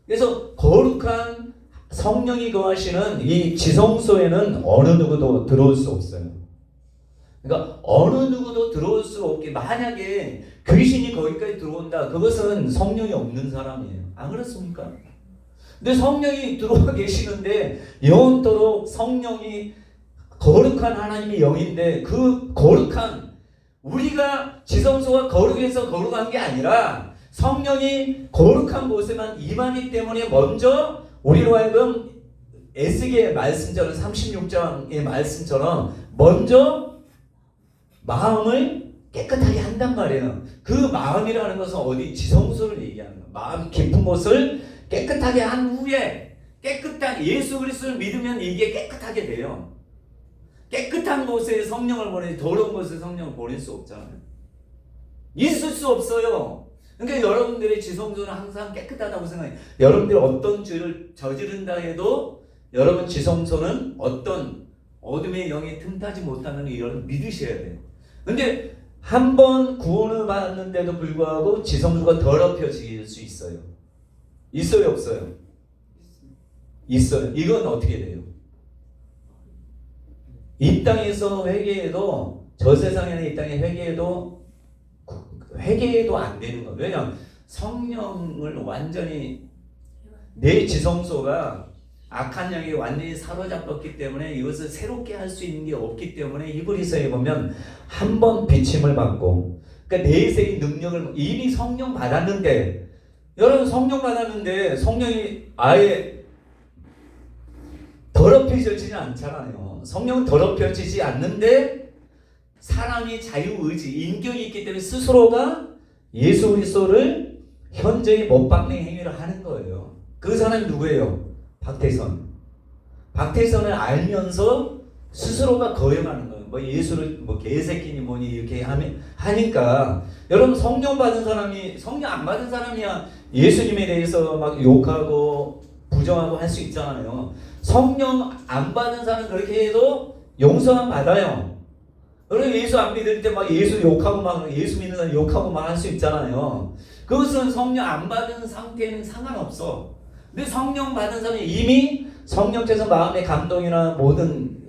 그래서 거룩한 성령이 거하시는 이 지성소에는 어느 누구도 들어올 수 없어요. 그러니까 어느 누구도 들어올 수 없게, 만약에 귀신이 거기까지 들어온다, 그것은 성령이 없는 사람이에요. 안 그렇습니까? 근데 성령이 들어와 계시는데 영원토록 성령이 거룩한 하나님의 영인데, 그 거룩한, 우리가 지성소가 거룩해서 거룩한 게 아니라 성령이 거룩한 곳에만 임하기 때문에 먼저 우리로 하여금 에스겔 말씀처럼 36장의 말씀처럼 먼저 마음을 깨끗하게 한단 말이에요. 그 마음이라는 것은 어디? 지성소를 얘기하는 거예요. 마음 깊은 곳을 깨끗하게 한 후에, 깨끗한 예수 그리스도를 믿으면 이게 깨끗하게 돼요. 깨끗한 곳에 성령을 보내지 더러운 곳에 성령을 보낼 수 없잖아요. 있을 수 없어요. 그러니까 여러분들의 지성소는 항상 깨끗하다고 생각해요. 여러분들이 어떤 죄를 저지른다 해도 여러분 지성소는 어떤 어둠의 영에 틈타지 못하는 이런 믿으셔야 돼요. 근데 한 번 구원을 받았는데도 불구하고 지성소가 더럽혀질 수 있어요. 있어요, 없어요? 있어요. 이건 어떻게 돼요? 이 땅에서 회개해도, 저 세상에는 이 땅에 회개해도 안 되는 거예요. 왜냐하면 성령을 완전히, 내 지성소가 악한 영에 완전히 사로잡혔기 때문에 이것을 새롭게 할 수 있는 게 없기 때문에 히브리서에 보면 한 번 비침을 받고, 그러니까 내세의 능력을 이미 성령 받았는데, 여러분 성령 받았는데 성령이 아예 더럽혀지지 않잖아요. 성령은 더럽혀지지 않는데 사람이 자유의지, 인격이 있기 때문에 스스로가 예수 그리스도를 현저히 못 박는 행위를 하는 거예요. 그 사람이 누구예요? 박태선. 박태선을 알면서 스스로가 거역하는 거예요. 뭐 예수를 뭐 개새끼니 뭐니 이렇게 하니까, 여러분 성령 받은 사람이, 성령 안 받은 사람이야 예수님에 대해서 막 욕하고 부정하고 할 수 있잖아요. 성령 안 받은 사람 그렇게 해도 용서만 받아요. 그리고 예수 안 믿을 때 막 예수 욕하고 막 예수 믿는 사람 욕하고 막 할 수 있잖아요. 그것은 성령 안 받은 상태는 상관없어. 근데 성령 받은 사람이 이미 성령께서 마음의 감동이나 모든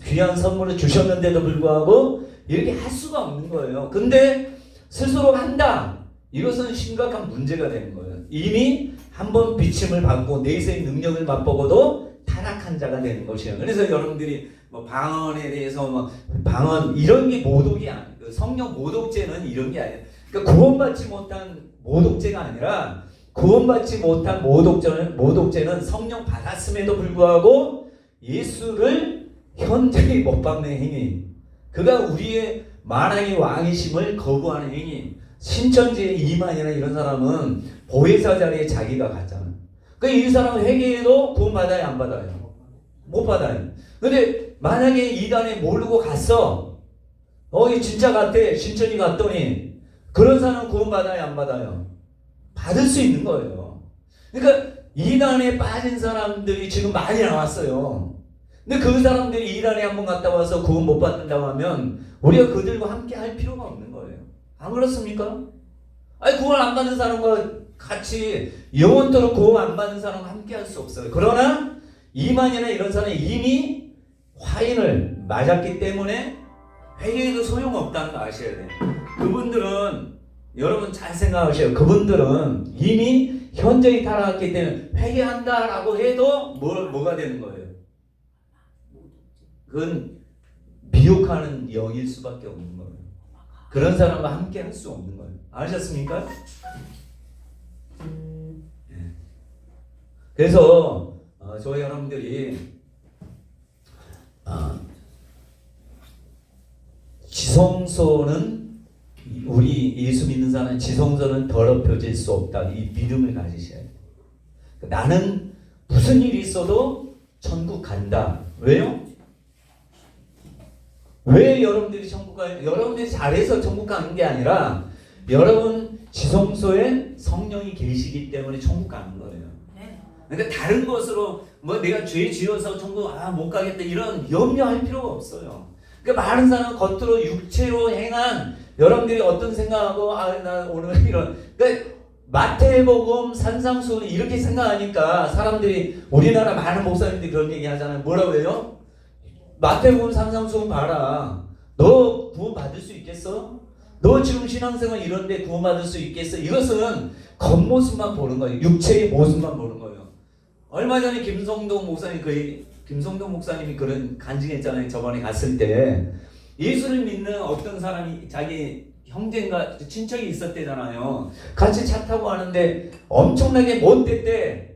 귀한 선물을 주셨는데도 불구하고 이렇게 할 수가 없는 거예요. 근데 스스로 한다. 이것은 심각한 문제가 되는 거예요. 이미 한번 비침을 받고 내세의 능력을 맛보고도 타락한 자가 되는 것이에요. 그래서 여러분들이 뭐 방언에 대해서 뭐 방언 이런 게 모독이 아니에요. 성령 모독죄는 이런 게 아니에요. 그러니까 구원받지 못한 모독죄가 아니라, 구원받지 못한 모독죄는 성령 받았음에도 불구하고 예수를 현저히 못 박는 행위. 그가 우리의 만왕의 왕이심을 거부하는 행위. 신천지의 이만이나 이런 사람은 보혜사 자리에 자기가 갔잖아요. 그러니까 이 사람은 회개해도 구원 받아요, 안 받아요? 못 받아요. 근데 만약에 이단에 모르고 갔어. 이 진짜 같대. 신천지 갔더니 그런 사람은 구원 받아요, 안 받아요? 받을 수 있는 거예요. 그러니까 이단에 빠진 사람들이 지금 많이 나왔어요. 근데 그 사람들이 이단에 한번 갔다 와서 구원 못 받는다고 하면 우리가 그들과 함께 할 필요가 없는 거예요. 안 그렇습니까? 아니, 구원 안 받는 사람과 같이 영원토록 구원 안 받는 사람과 함께 할 수 없어요. 그러나 이만이나 이런 사람이 이미 화인을 맞았기 때문에 회개해도 소용없다는 거 아셔야 돼요. 그분들은, 여러분 잘 생각하셔요. 그분들은 이미 현저히 타락했기 때문에 회개한다라고 해도 뭐가 되는 거예요? 그건 미혹하는 영일 수밖에 없는 거예요. 그런 사람과 함께 할 수 없는 거예요. 아셨습니까? 그래서 저희 여러분들이 지성소는, 우리 예수 믿는 사람은 지성소는 더럽혀질 수 없다. 이 믿음을 가지셔야 돼요. 나는 무슨 일이 있어도 천국 간다. 왜요? 왜 여러분들이 천국 가요? 여러분들이 잘해서 천국 가는 게 아니라, 여러분 지성소에 성령이 계시기 때문에 천국 가는 거예요. 네. 그러니까 다른 것으로 뭐 내가 죄 지어서 천국 못 가겠다 이런 염려할 필요가 없어요. 그러니까 많은 사람은 겉으로 육체로 행한 여러분들이 어떤 생각하고 나 오늘 이런 그러니까 마태복음 산상수훈 이렇게 생각하니까 사람들이 우리나라 많은 목사님들이 그런 얘기 하잖아요. 뭐라고 해요? 마태복음 산상수훈 봐라. 너 구원 받을 수 있겠어? 너 지금 신앙생활 이런데 구원 받을 수 있겠어? 이것은 겉모습만 보는 거예요. 육체의 모습만 보는 거예요. 얼마 전에 김성동 목사님이 그런 간증했잖아요. 저번에 갔을 때 예수를 믿는 어떤 사람이 자기 형제인가 친척이 있었대잖아요. 같이 차 타고 가는데 엄청나게 못됐대.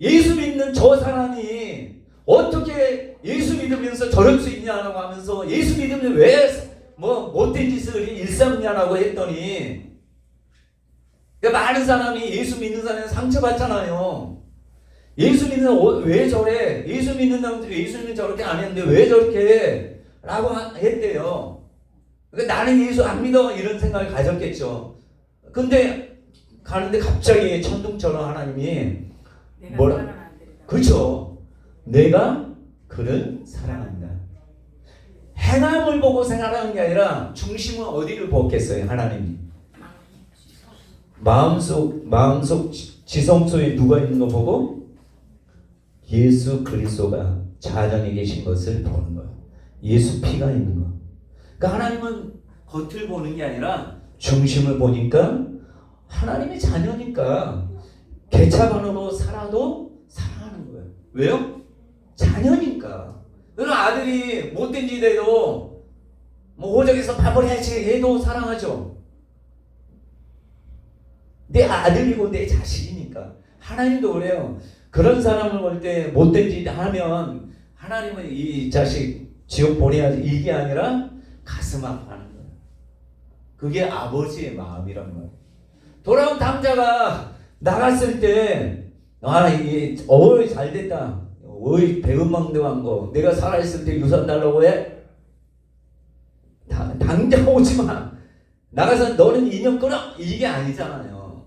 예수 믿는 저 사람이 어떻게 예수 믿으면서 저럴 수 있냐라고 하면서 예수 믿으면 왜 뭐 못된 짓을 일삼냐라고 했더니 그러니까 많은 사람이 예수 믿는 사람은 상처받잖아요. 예수 믿는 왜 저래? 예수 믿는 사람들이 예수님은 저렇게 안 했는데 왜 저렇게 해? 라고 했대요. 그러니까 나는 예수 안 믿어 이런 생각을 가졌겠죠. 근데 가는데 갑자기 천둥처럼 하나님이 뭐라? 그렇죠. 내가 그를 사랑한다. 행함을 보고 생각하는 게 아니라 중심은 어디를 보겠어요? 하나님이. 마음속 지성소에 누가 있는 거 보고 예수 그리스도가 자전에 계신 것을 보는 거예요. 예수 피가 있는 거. 그러니까 하나님은 겉을 보는 게 아니라 중심을 보니까 하나님의 자녀니까 개차반으로 살아도 사랑하는 거예요. 왜요? 자녀니까. 그런 아들이 못된 짓 해도 뭐 오적에서 밥을 해야지 해도 사랑하죠. 내 아들이고 내 자식이니까. 하나님도 그래요. 그런 사람을 볼 때 못된 짓 하면 하나님은 이 자식 지옥 보내야지 이게 아니라 가슴 아파하는 거예요. 그게 아버지의 마음이란 말이에요. 돌아온 당자가 나갔을 때 이게 잘 됐다. 배은망대한 거 내가 살아있을 때 유산 달라고 해? 당장 오지마. 나가서 너는 인연 끊어. 이게 아니잖아요.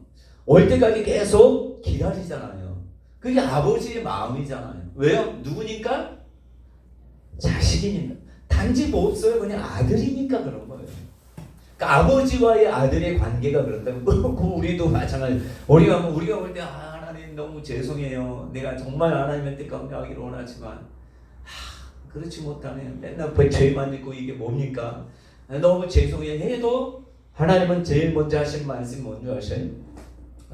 올 때까지 계속 기다리잖아요. 그게 아버지의 마음이잖아요. 왜요? 누구니까? 자식이니까. 단지 뭐 없어요. 그냥 아들이니까 그런 거예요. 그러니까 아버지와의 아들의 관계가 그렇다면 우리도 마찬가지. 우리가 볼 때 하나님 너무 죄송해요. 내가 정말 하나님의 가운데 하기를 원하지만 그렇지 못하네. 맨날 죄만 짓고 이게 뭡니까? 너무 죄송해 해도 하나님은 제일 먼저 하신 말씀이 뭔지 아셔요?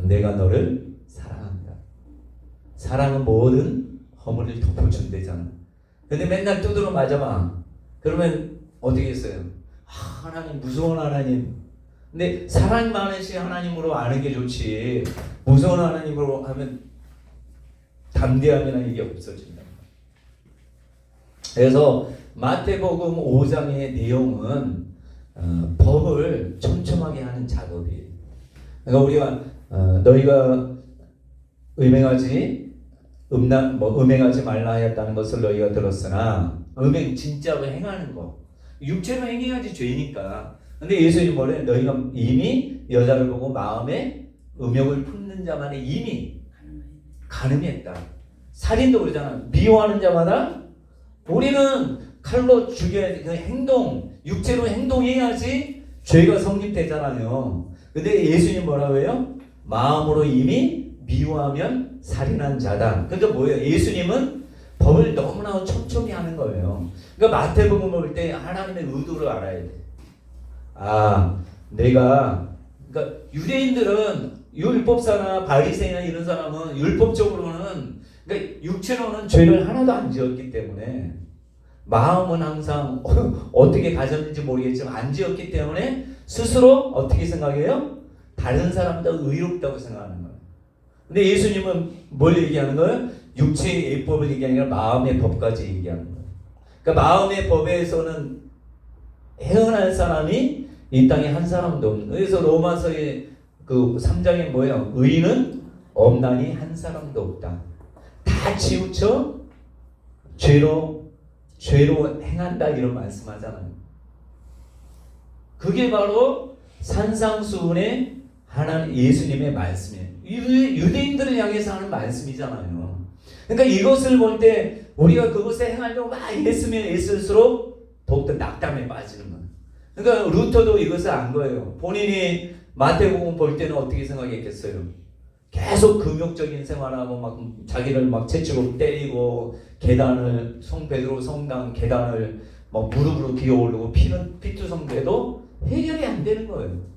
내가 너를 사랑한다. 사랑은 모든 허물을 덮어준대잖아. 근데 맨날 두드러 맞아봐. 그러면 어떻게 했어요? 하나님 무서운 하나님. 근데 사랑 많으신 하나님으로 아는 게 좋지. 무서운 하나님으로 하면 담대함이나 이게 없어진다. 그래서 마태복음 5장의 내용은 법을 촘촘하게 하는 작업이에요. 그러니까 우리가 너희가 음행하지 말라 하였다는 것을 너희가 들었으나 음행 진짜로 행하는 거. 육체로 행해야지 죄니까. 근데 예수님이 뭐래? 너희가 이미 여자를 보고 마음에 음욕을 품는 자만에 이미 간음했다. 살인도 그러잖아. 미워하는 자마다 우리는 칼로 죽여야 그 행동, 육체로 행동해야지 죄가 성립되잖아요. 근데 예수님 뭐라고 해요? 마음으로 이미 미워하면 살인한 자다. 그러니까 뭐예요? 예수님은 법을 너무나 촘촘히 하는 거예요. 그러니까 마태복음 볼 때 하나님의 의도를 알아야 돼. 그러니까 유대인들은 율법사나 바리새인이나 이런 사람은 율법적으로는 그러니까 육체로는 죄를 하나도 안 지었기 때문에 마음은 항상 어떻게 가졌는지 모르겠지만 안 지었기 때문에 스스로 어떻게 생각해요? 다른 사람보다 의롭다고 생각하는 거예요. 근데 예수님은 뭘 얘기하는 거예요? 육체의 예법을 얘기하는 게 아니라 마음의 법까지 얘기하는 거예요. 그러니까 마음의 법에서는 헤어날 사람이 이 땅에 한 사람도 없는 거예요. 그래서 로마서의 그 3장에 뭐예요? 의인은 없나니 한 사람도 없다. 다 치우쳐 죄로 행한다 이런 말씀하잖아요. 그게 바로 산상수훈의 하나님 예수님의 말씀이에요. 유대인들을 향해서 하는 말씀이잖아요. 그러니까 이것을 볼 때 우리가 그것에 행하려고 막 애쓰면 애쓸수록 더욱더 낙담에 빠지는 거예요. 그러니까 루터도 이것을 안 거예요. 본인이 마태복음 볼 때는 어떻게 생각했겠어요? 계속 금욕적인 생활하고 막 자기를 막 채찍으로 때리고 계단을 성 베드로 성당 계단을 막 무릎으로 기어오르고 피투성대도 해결이 안 되는 거예요.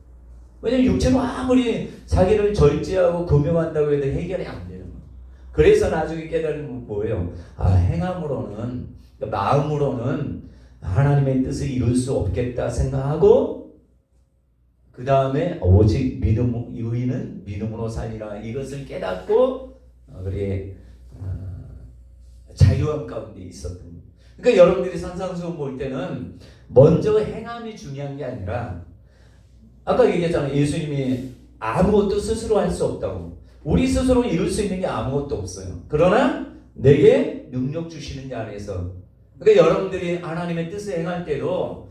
왜냐면 육체로 아무리 자기를 절제하고 금욕한다고 해도 해결이 안 되는 거예요. 그래서 나중에 깨달은 건 뭐예요? 행함으로는 마음으로는 하나님의 뜻을 이룰 수 없겠다 생각하고 그 다음에 오직 의인은 믿음으로 살리라 이것을 깨닫고 자유함 가운데 있었던 거예요. 그러니까 여러분들이 산상수훈 볼 때는 먼저 행함이 중요한 게 아니라 아까 얘기했잖아요. 예수님이 아무것도 스스로 할 수 없다고. 우리 스스로 이룰 수 있는 게 아무것도 없어요. 그러나 내게 능력 주시는 자 안에서 그러니까 여러분들이 하나님의 뜻을 행할 때도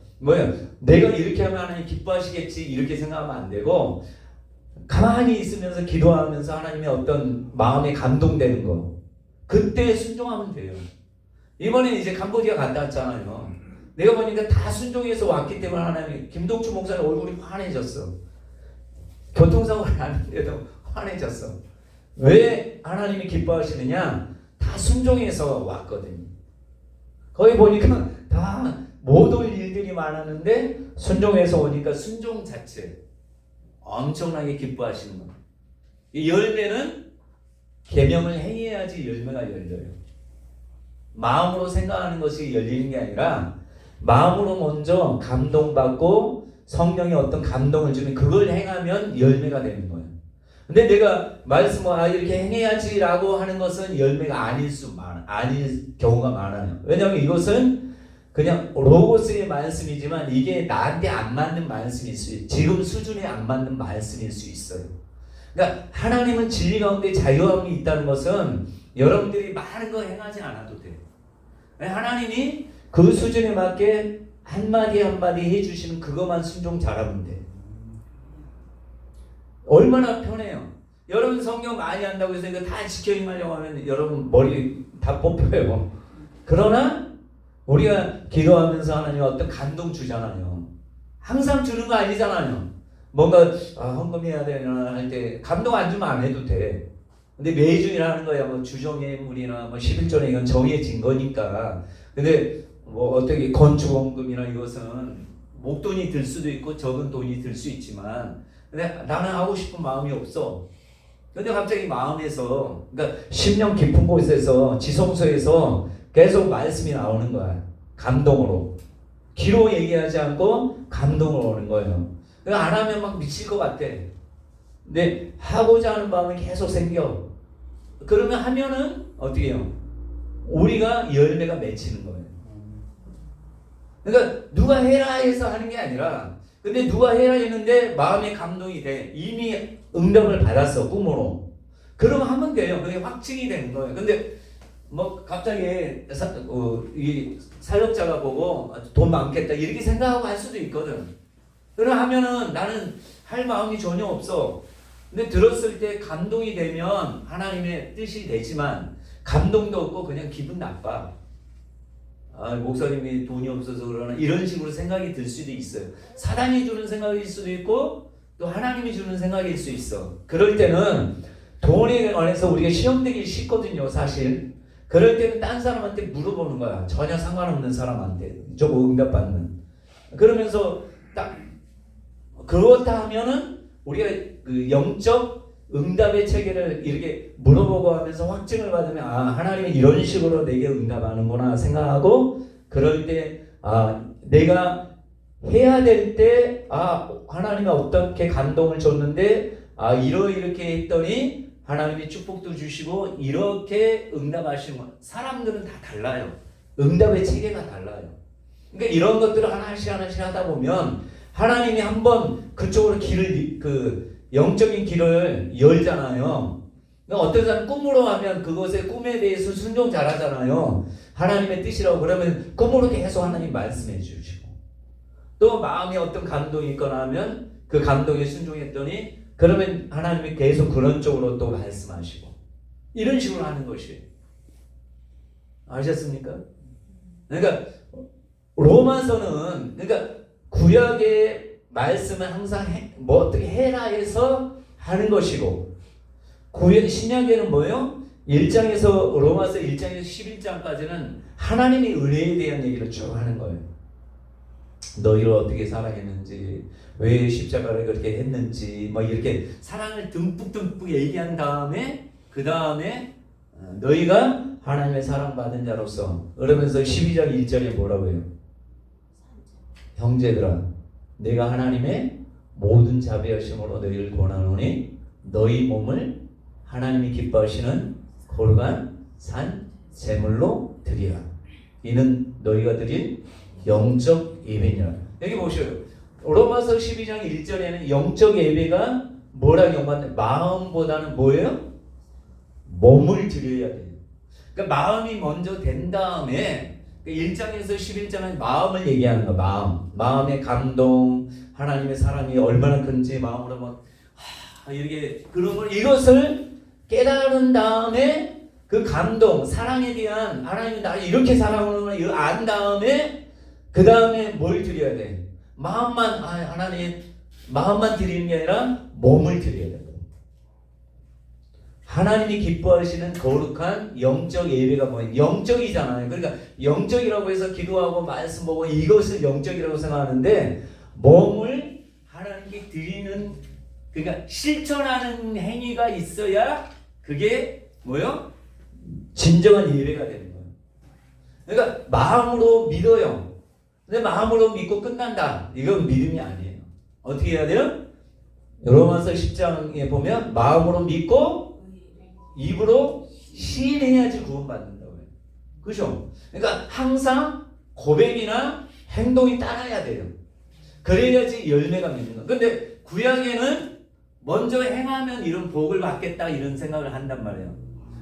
내가 이렇게 하면 하나님 기뻐하시겠지 이렇게 생각하면 안 되고 가만히 있으면서 기도하면서 하나님의 어떤 마음에 감동되는 거 그때 순종하면 돼요. 이번에 이제 캄보디아 갔다 왔잖아요. 내가 보니까 다 순종해서 왔기 때문에 하나님 김동주 목사님 얼굴이 환해졌어. 교통사고를 났는데도 환해졌어. 왜 하나님이 기뻐하시느냐? 다 순종해서 왔거든요. 거기 보니까 다 못 올 일들이 많았는데 순종해서 오니까 순종 자체 엄청나게 기뻐하시는 거예요. 이 열매는 계명을 행해야지 열매가 열려요. 마음으로 생각하는 것이 열리는 게 아니라 마음으로 먼저 감동받고 성령이 어떤 감동을 주면 그걸 행하면 열매가 되는 거예요. 근데 내가 말씀을 이렇게 행해야지라고 하는 것은 열매가 아닐 경우가 많아요. 왜냐하면 이것은 그냥 로고스의 말씀이지만 이게 나한테 안 맞는 말씀일 수 있어요. 지금 수준에 안 맞는 말씀일 수 있어요. 그러니까 하나님은 진리 가운데 자유함이 있다는 것은 여러분들이 많은 거 행하지 않아도 돼요. 하나님이 그 수준에 맞게 한마디 한마디 해주시는 그것만 순종 잘하면 돼요. 얼마나 편해요. 여러분 성경 많이 한다고 해서 이거 다 지켜 행하려고 하면 여러분 머리 다 뽑혀요. 그러나 우리가 기도하면서 하나님 어떤 감동 주잖아요. 항상 주는 거 아니잖아요. 뭔가 헌금해야 되나 할 때 감동 안 주면 안 해도 돼. 근데 매주 일하는 거야. 뭐 주정예물이나 뭐 11조나 이건 정해진 거니까. 근데 뭐 어떻게 건축원금이나 이것은 목돈이 들 수도 있고 적은 돈이 들 수 있지만 근데 나는 하고 싶은 마음이 없어. 근데 갑자기 마음에서 그러니까 심령 깊은 곳에서 지성소에서 계속 말씀이 나오는 거야. 감동으로. 기로 얘기하지 않고 감동으로 오는 거예요. 안 하면 막 미칠 것 같아. 근데 하고자 하는 마음이 계속 생겨. 그러면 하면은 어떻게 해요? 우리가 열매가 맺히는 거예요. 그러니까 누가 해라 해서 하는 게 아니라 근데 누가 해라 했는데 마음에 감동이 돼. 이미 응답을 받았어. 꿈으로. 그럼 하면 돼요. 그게 확증이 되는 거예요. 근데 뭐 갑자기 이 사역자가 보고 돈 많겠다 이렇게 생각하고 할 수도 있거든. 그럼 하면은 나는 할 마음이 전혀 없어. 근데 들었을 때 감동이 되면 하나님의 뜻이 되지만 감동도 없고 그냥 기분 나빠. 목사님이 돈이 없어서 그러나 이런 식으로 생각이 들 수도 있어요. 사단이 주는 생각일 수도 있고 또 하나님이 주는 생각일 수 있어. 그럴 때는 돈에 관해서 우리가 시험되기 쉽거든요. 사실. 그럴 때는 딴 사람한테 물어보는 거야. 전혀 상관없는 사람한테. 저거 응답받는. 그러면서 딱 그렇다 하면은 우리가 그 영적 응답의 체계를 이렇게 물어보고 하면서 확증을 받으면 하나님이 이런 식으로 내게 응답하는구나 생각하고 그럴 때 내가 해야 될 때 하나님이 어떻게 감동을 줬는데 이렇게 했더니 하나님이 축복도 주시고 이렇게 응답하시는 거. 사람들은 다 달라요. 응답의 체계가 달라요. 그러니까 이런 것들을 하나씩 하다 보면 하나님이 한번 그쪽으로 영적인 길을 열잖아요. 그러니까 어떤 사람 꿈으로 하면 그것의 꿈에 대해서 순종 잘하잖아요. 하나님의 뜻이라고 그러면 꿈으로 계속 하나님 말씀해 주시고 또 마음에 어떤 감동이 있거나 하면 그 감동에 순종했더니 그러면 하나님이 계속 그런 쪽으로 또 말씀하시고 이런 식으로 하는 것이에요. 아셨습니까? 그러니까 로마서는 그러니까 구약의 말씀은 항상 뭐 어떻게 해라 해서 하는 것이고 구약 신약에는 뭐예요? 1장에서 로마서 1장에서 11장까지는 하나님의 은혜에 대한 얘기를 쭉 하는 거예요. 너희를 어떻게 사랑했는지, 왜 십자가를 그렇게 했는지, 뭐 이렇게 사랑을 듬뿍듬뿍 얘기한 다음에 그 다음에 너희가 하나님의 사랑받은 자로서 그러면서 12장 1절에 뭐라고 해요? 형제들아 내가 하나님의 모든 자비하심으로 너희를 권하노니 너희 몸을 하나님이 기뻐하시는 거룩한 산 제물로 드리라. 이는 너희가 드린 영적 예배니라. 여기 보셔요. 로마서 12장 1절에는 영적 예배가 뭐라고 연관돼? 마음보다는 뭐예요? 몸을 드려야 돼요. 그러니까 마음이 먼저 된 다음에 1장에서 11장은 마음을 얘기하는 거. 마음의 감동, 하나님의 사랑이 얼마나 큰지 마음으로 막 이렇게 그런 걸 이것을 깨달은 다음에 그 감동, 사랑에 대한 하나님이 나를 이렇게 사랑하는 걸 안 다음에 그 다음에 뭘 드려야 돼? 마음만 하나님 마음만 드리는 게 아니라 몸을 드려야 돼. 하나님이 기뻐하시는 거룩한 영적 예배가 뭐예요? 영적이잖아요. 그러니까 영적이라고 해서 기도하고 말씀 보고 이것을 영적이라고 생각하는데 몸을 하나님께 드리는 그러니까 실천하는 행위가 있어야 그게 뭐요? 진정한 예배가 되는 거예요. 그러니까 마음으로 믿어요. 근데 마음으로 믿고 끝난다. 이건 믿음이 아니에요. 어떻게 해야 돼요? 로마서 10장에 보면 마음으로 믿고 입으로 시인해야지 구원받는다고 해요. 그죠? 그러니까 항상 고백이나 행동이 따라야 돼요. 그래야지 열매가 맺는 거예요. 근데 구약에는 먼저 행하면 이런 복을 받겠다 이런 생각을 한단 말이에요.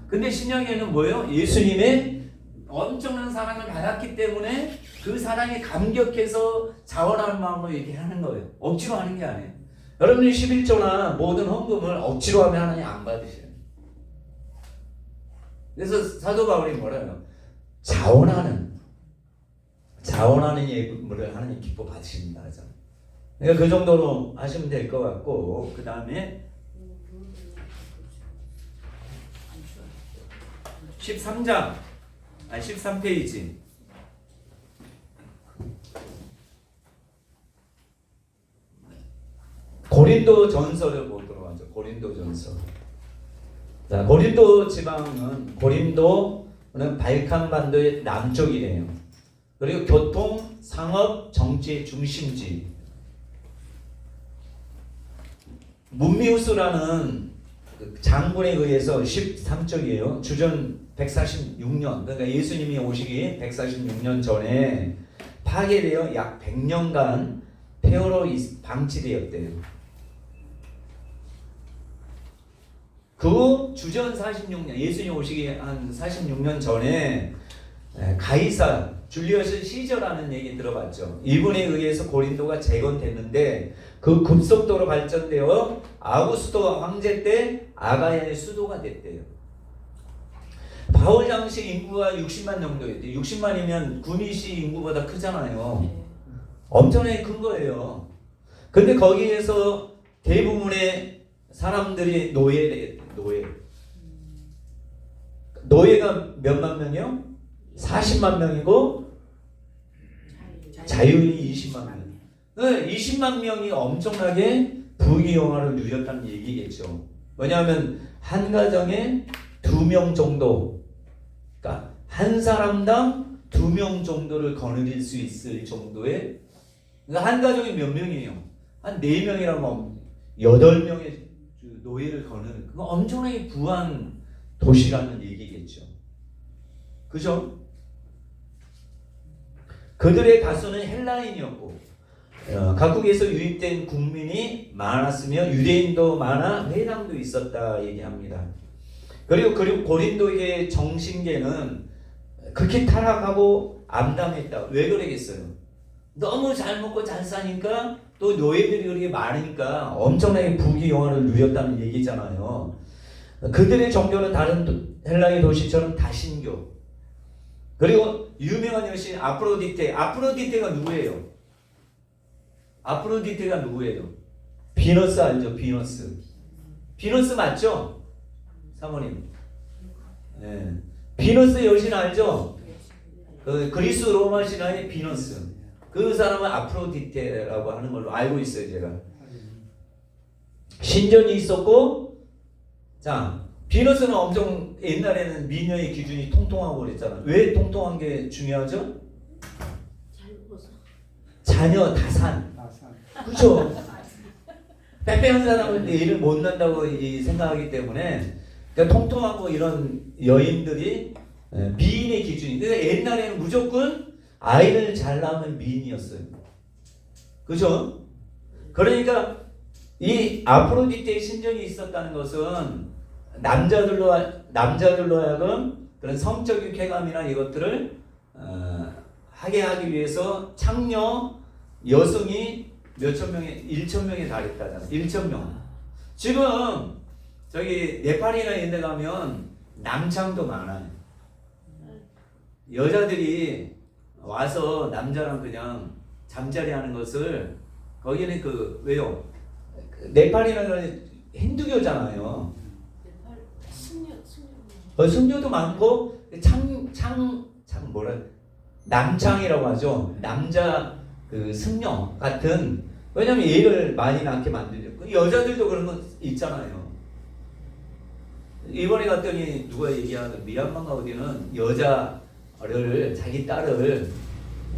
근데 신약에는 뭐예요? 예수님의 엄청난 사랑을 받았기 때문에 그 사랑에 감격해서 자원하는 마음으로 이렇게 하는 거예요. 억지로 하는 게 아니에요. 여러분이 11조나 모든 헌금을 억지로 하면 하나님 안 받으셔요. 그래서 사도 바울이 뭐라요? 자원하는 예물을 하나님 기뻐 받으신다 하잖아요. 그러니까 그 정도로 하시면 될 것 같고 그 다음에 13장 13페이지 고린도 전서를 보도록 하죠. 고린도 전서. 자, 고린도 지방은 고린도는 발칸반도의 남쪽이래요. 그리고 교통, 상업, 정치의 중심지. 문미우스라는 장군에 의해서 13쪽이에요. 주전 146년, 그러니까 예수님이 오시기 146년 전에 파괴되어 약 100년간 폐허로 방치되었대요. 그 주전 46년, 예수님 오시기 한 46년 전에 가이사 줄리어스 시저라는 얘기 들어봤죠. 이분에 의해서 고린도가 재건됐는데 그 급속도로 발전되어 아구스도 황제 때 아가야의 수도가 됐대요. 바울 당시 인구가 60만 정도였대요. 60만이면 구미시 인구보다 크잖아요. 엄청나게 큰 거예요. 근데 거기에서 대부분의 사람들이 노예가 몇만 명이요? 40만 명이고 자유인이 20만 명. 20만 명이 엄청나게 부귀영화를 누렸다는 얘기겠죠. 왜냐하면 한 가정에 2명 정도, 그러니까 한 사람당 2명 정도를 거느릴 수 있을 정도의, 그러니까 한 가정에 몇 명이에요? 한 4명이라면 8명의 노예를 거느는, 그거 엄청나게 부한 도시라는 얘기겠죠. 그죠? 그들의 다수는 헬라인이었고 각국에서 유입된 국민이 많았으며 유대인도 많아 회당도 있었다 얘기합니다. 그리고 고린도의 정신계는 그렇게 타락하고 암담했다. 왜 그러겠어요? 너무 잘 먹고 잘 사니까 또 노예들이 그렇게 많으니까 엄청나게 부귀영화를 누렸다는 얘기잖아요. 그들의 종교는 다른 헬라의 도시처럼 다신교. 그리고 유명한 여신 아프로디테. 아프로디테가 누구예요? 아프로디테가 누구예요? 비너스 알죠? 비너스. 비너스 맞죠? 사모님. 네. 비너스 여신 알죠? 그 그리스 로마 신화의 비너스. 그 사람은 아프로디테라고 하는 걸로 알고 있어요, 제가. 신전이 있었고, 자, 비너스는 엄청 옛날에는 미녀의 기준이 통통하고 그랬잖아. 왜 통통한 게 중요하죠? 잘 먹어서. 자녀 다산. 그렇죠? 빼빼한 사람은 일을 못 난다고 생각하기 때문에 그러니까 통통하고 이런 여인들이 미인의 기준이. 그러니까 옛날에는 무조건 아이를 잘 낳으면 미인이었어요. 그죠? 그러니까 이 아프로디테의 신전이 있었다는 것은 남자들로 하여금 그런 성적인 쾌감이나 이것들을 하게 하기 위해서 창녀 여성이 몇천 명에 1천 명에 달했다잖아요. 1천 명. 지금 저기 네팔이나 이런 데 가면 남창도 많아요. 여자들이 와서 남자랑 그냥 잠자리 하는 것을 거기는 그 왜요? 네팔이나 힌두교잖아요. 승려도 많고 뭐라 남창이라고 하죠. 남자 그 승려 같은. 왜냐면 얘를 많이 낳게 만들죠. 여자들도 그런 거 있잖아요. 이번에 갔더니 누가 얘기하는 미얀마가 어디는 여자를 자기 딸을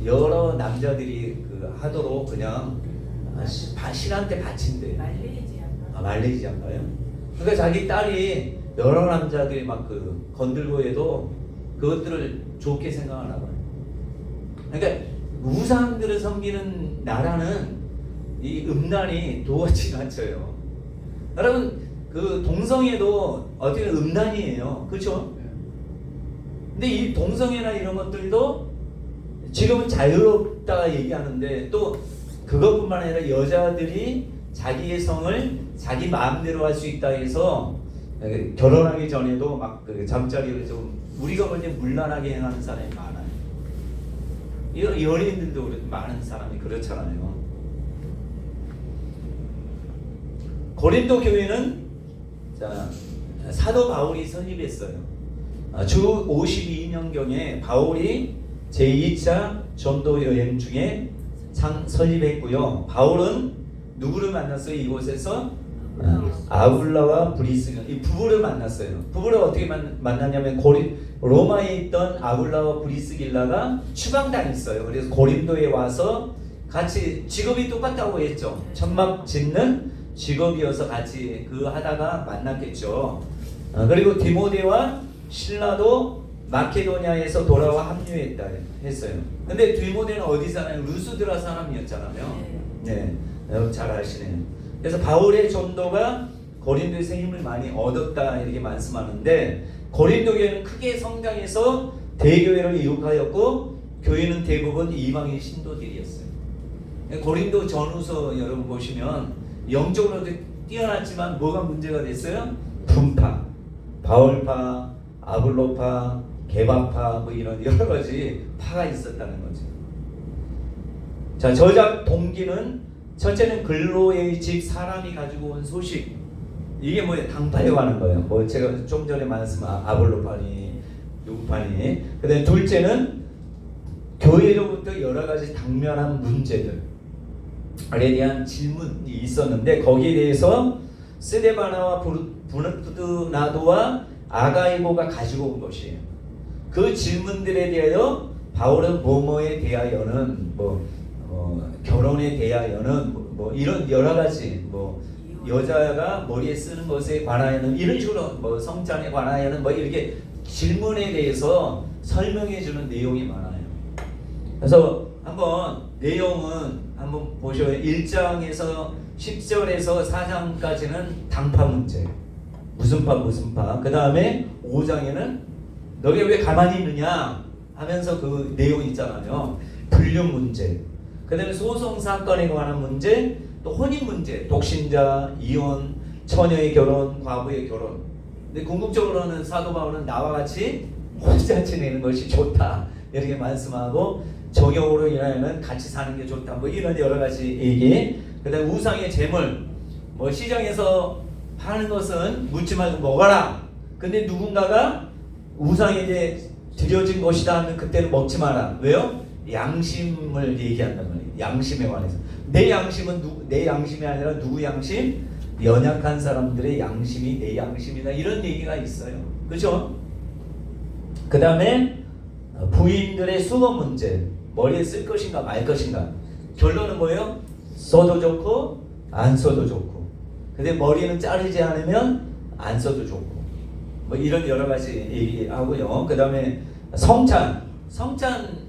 여러 남자들이 그 하도록 그냥 신한테 바친대. 말레이시아인가요? 그러니까 자기 딸이 여러 남자들이 막 그 건들고 해도 그것들을 좋게 생각하나 봐요. 그러니까 우상들을 섬기는 나라는 이 음란이 도어치 맞춰요. 여러분 그 동성애도 어떻게 음란이에요, 그렇죠? 근데 이 동성애나 이런 것들도 지금은 자유롭다 얘기하는데 또 그것뿐만 아니라 여자들이 자기의 성을 자기 마음대로 할 수 있다 해서 결혼하기 전에도 막 그 잠자리를 좀 우리가 볼 때 문란하게 행하는 사람이 많아요. 연예인들도 많은 사람이 그렇잖아요. 고린도 교회는 자, 사도 바울이 설립했어요. 주 52년경에 바울이 제2차 전도 여행 중에 설립했고요. 바울은 누구를 만났어요? 이곳에서 아굴라와 브리스가 이 부부를 만났어요. 부부를 어떻게 만났냐면 로마에 있던 아굴라와 브리스길라가 추방당했어요. 그래서 고린도에 와서 같이 직업이 똑같다고 했죠. 천막 짓는 직업이어서 같이 그 하다가 만났겠죠. 그리고 디모데와 실라도 마케도니아에서 돌아와 합류했다 했어요. 근데 디모데는 어디 사나요? 루스드라 사람이었잖아요. 네, 여러분 잘 아시네요. 그래서 바울의 전도가 고린도에서 힘을 많이 얻었다 이렇게 말씀하는데 고린도 교회는 크게 성장해서 대교회를 이룩하였고 교회는 대부분 이방인 신도들이었어요. 고린도 전후서 여러분 보시면 영적으로도 뛰어났지만 뭐가 문제가 됐어요? 분파, 바울파, 아볼로파, 게바파 뭐 이런 여러 가지 파가 있었다는 거죠. 자, 저작 동기는 첫째는 근로의 집 사람이 가지고 온 소식. 이게 뭐예요? 당파에 관한 거예요. 뭐 제가 좀 전에 말씀한 아볼로파니, 누구파니. 그다음에 둘째는 교회로부터 여러 가지 당면한 문제들에 대한 질문이 있었는데 거기에 대해서 스데바나와 부르나도와 아가이고가 가지고 온 것이에요. 그 질문들에 대하여 바울은 뭐뭐에 대하여는 결혼에 대하여는 뭐 이런 여러 가지 뭐 여자가 머리에 쓰는 것에 관하여는 이런 식으로 뭐 성장에 관하여는 뭐 이렇게 질문에 대해서 설명해 주는 내용이 많아요. 그래서 한번 내용은 한번 보셔요. 1장에서 10절에서 4장까지는 당파 문제. 무슨 파. 그 다음에 5장에는 너희 왜 가만히 있느냐 하면서 그 내용 있잖아요. 불륜 문제. 그다음에 소송 사건에 관한 문제, 또 혼인 문제, 독신자, 이혼, 처녀의 결혼, 과부의 결혼. 근데 궁극적으로는 사도 바울은 나와 같이 혼자 지내는 것이 좋다 이렇게 말씀하고 정욕으로 인하여는 같이 사는 게 좋다 뭐 이런 여러 가지 얘기. 그다음에 우상의 재물, 뭐 시장에서 파는 것은 묻지 말고 먹어라. 근데 누군가가 우상에게 드려진 것이다 하면 그때는 먹지 마라. 왜요? 양심을 얘기한단 말이에요. 양심에 관해서. 내 양심은 내 양심이 아니라 누구 양심? 연약한 사람들의 양심이 내 양심이다. 이런 얘기가 있어요. 그렇죠? 그 다음에 부인들의 수거 문제. 머리에 쓸 것인가 말 것인가. 결론은 뭐예요? 써도 좋고 안 써도 좋고. 근데 머리는 자르지 않으면 안 써도 좋고. 뭐 이런 여러 가지 얘기하고요. 그 다음에 성찬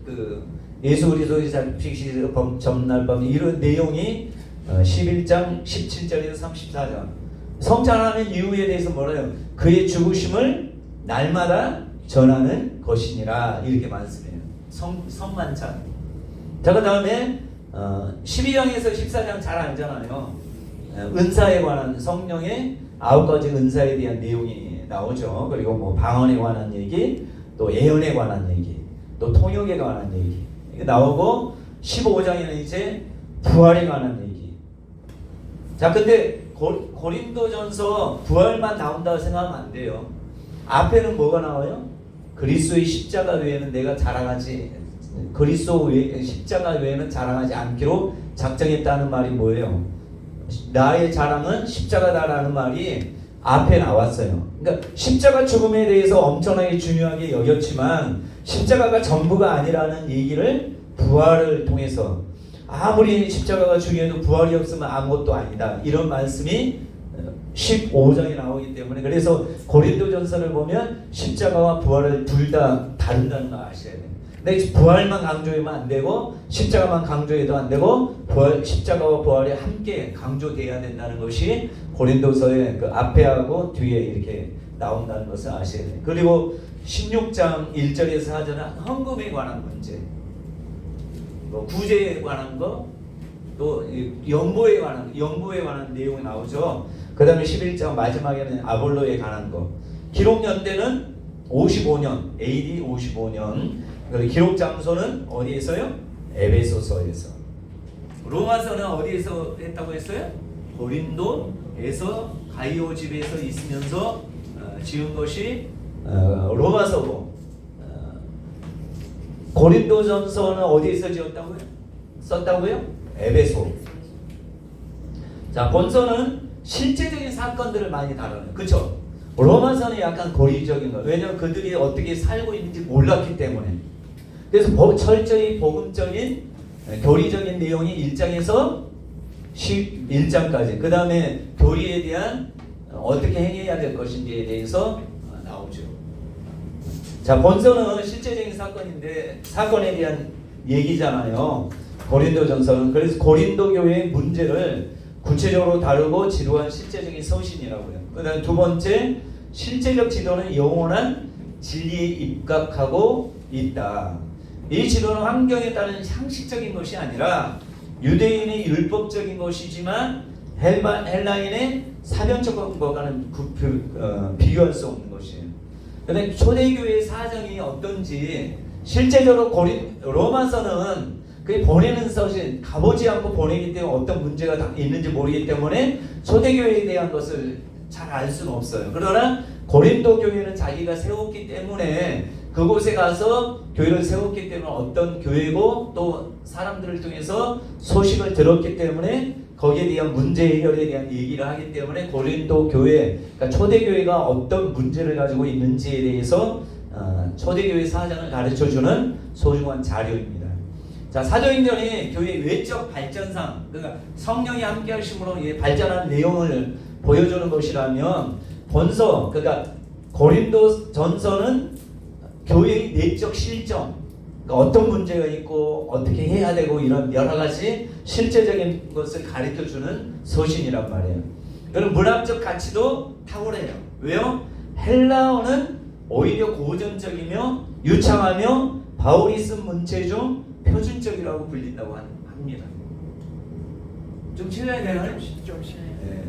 그 예수 그리스도의 잡히시 전날밤 이런 내용이 11장 17절에서 34절. 성찬하는 이유에 대해서 뭐래요? 그의 죽으심을 날마다 전하는 것이니라 이렇게 말씀해요. 성만찬. 자, 그 다음에 12장에서 14장 잘 알잖아요. 은사에 관한 성령의 9가지 은사에 대한 내용이 나오죠. 그리고 뭐 방언에 관한 얘기, 또 예언에 관한 얘기, 또 통역에 관한 얘기 이게 나오고 15장에는 이제 부활에 관한 얘기. 자, 근데 고린도전서 부활만 나온다고 생각하면 안 돼요. 앞에는 뭐가 나와요? 그리스도의 십자가 외에는 내가 자랑하지 그리스도 외 십자가 외에는 자랑하지 않기로 작정했다는 말이 뭐예요? 나의 자랑은 십자가다라는 말이 앞에 나왔어요. 그러니까 십자가 죽음에 대해서 엄청나게 중요하게 여겼지만 십자가가 전부가 아니라는 얘기를 부활을 통해서 아무리 십자가가 중요해도 부활이 없으면 아무것도 아니다. 이런 말씀이 15장에 나오기 때문에 그래서 고린도전서를 보면 십자가와 부활을 둘 다 다룬다는 걸 아셔야 돼요. 근데 부활만 강조하면 안 되고 십자가만 강조해도 안 되고 십자가와 부활이 함께 강조돼야 된다는 것이 고린도서의 그 앞에하고 뒤에 이렇게 나온다는 것을 아셔야 돼요. 그리고 16장 1절에서 4절은 헌금에 관한 문제, 뭐 구제에 관한 거, 또 연보에 관한 내용이 나오죠. 그 다음에 11장 마지막에는 아볼로에 관한 거. 기록 연대는 55년, AD 55년. 그리고 기록 장소는 어디에서요? 에베소서에서. 로마서는 어디에서 했다고 했어요? 고린도에서 가이오 집에서 있으면서 지은 것이 로마서고, 고린도전서는 어디에서 지었다고요? 썼다고요? 에베소. 자, 본서는 실제적인 사건들을 많이 다뤄요. 그렇죠? 로마서는 약간 고의적인 거예요. 왜냐하면 그들이 어떻게 살고 있는지 몰랐기 때문에. 그래서 철저히 복음적인 교리적인 내용이 1장에서 11장까지. 그 다음에 교리에 대한 어떻게 행해야 될 것인지에 대해서 나오죠. 자, 본서는 실제적인 사건인데 사건에 대한 얘기잖아요. 고린도전서는. 그래서 고린도 교회의 문제를 구체적으로 다루고 지도한 실제적인 서신이라고요. 그 다음 두 번째, 실제적 지도는 영원한 진리에 입각하고 있다. 이 지도는 환경에 따른 상식적인 것이 아니라 유대인의 율법적인 것이지만 헬라인의 사변적 것과는 비교할 수 없는 것이에요. 그다음에 초대교회의 사정이 어떤지 실제적으로 로마서는 그 보내는 서신 가보지 않고 보내기 때문에 어떤 문제가 있는지 모르기 때문에 초대교회에 대한 것을 잘 알 수는 없어요. 그러나 고린도 교회는 자기가 세웠기 때문에 그곳에 가서 교회를 세웠기 때문에 어떤 교회고 또 사람들을 통해서 소식을 들었기 때문에 거기에 대한 문제 해결에 대한 얘기를 하기 때문에 고린도 교회, 그러니까 초대교회가 어떤 문제를 가지고 있는지에 대해서 초대교회 사장을 가르쳐주는 소중한 자료입니다. 자, 사도행전이 교회의 외적 발전상, 그러니까 성령이 함께 하심으로 발전한 내용을 보여주는 것이라면 본서, 그러니까 고린도 전서는 교회의 내적 실정, 그러니까 어떤 문제가 있고 어떻게 해야 되고 이런 여러 가지 실제적인 것을 가르쳐주는 서신이란 말이에요. 그리고 문학적 가치도 탁월해요. 왜요? 헬라어는 오히려 고전적이며 유창하며 바울이 쓴 문체 중 표준적이라고 불린다고 합니다. 합니다. 좀 쉬어야 되나요? 좀 쉬어요. 네.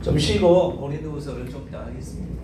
좀 쉬고 고린도후서를 좀 더 하겠습니다.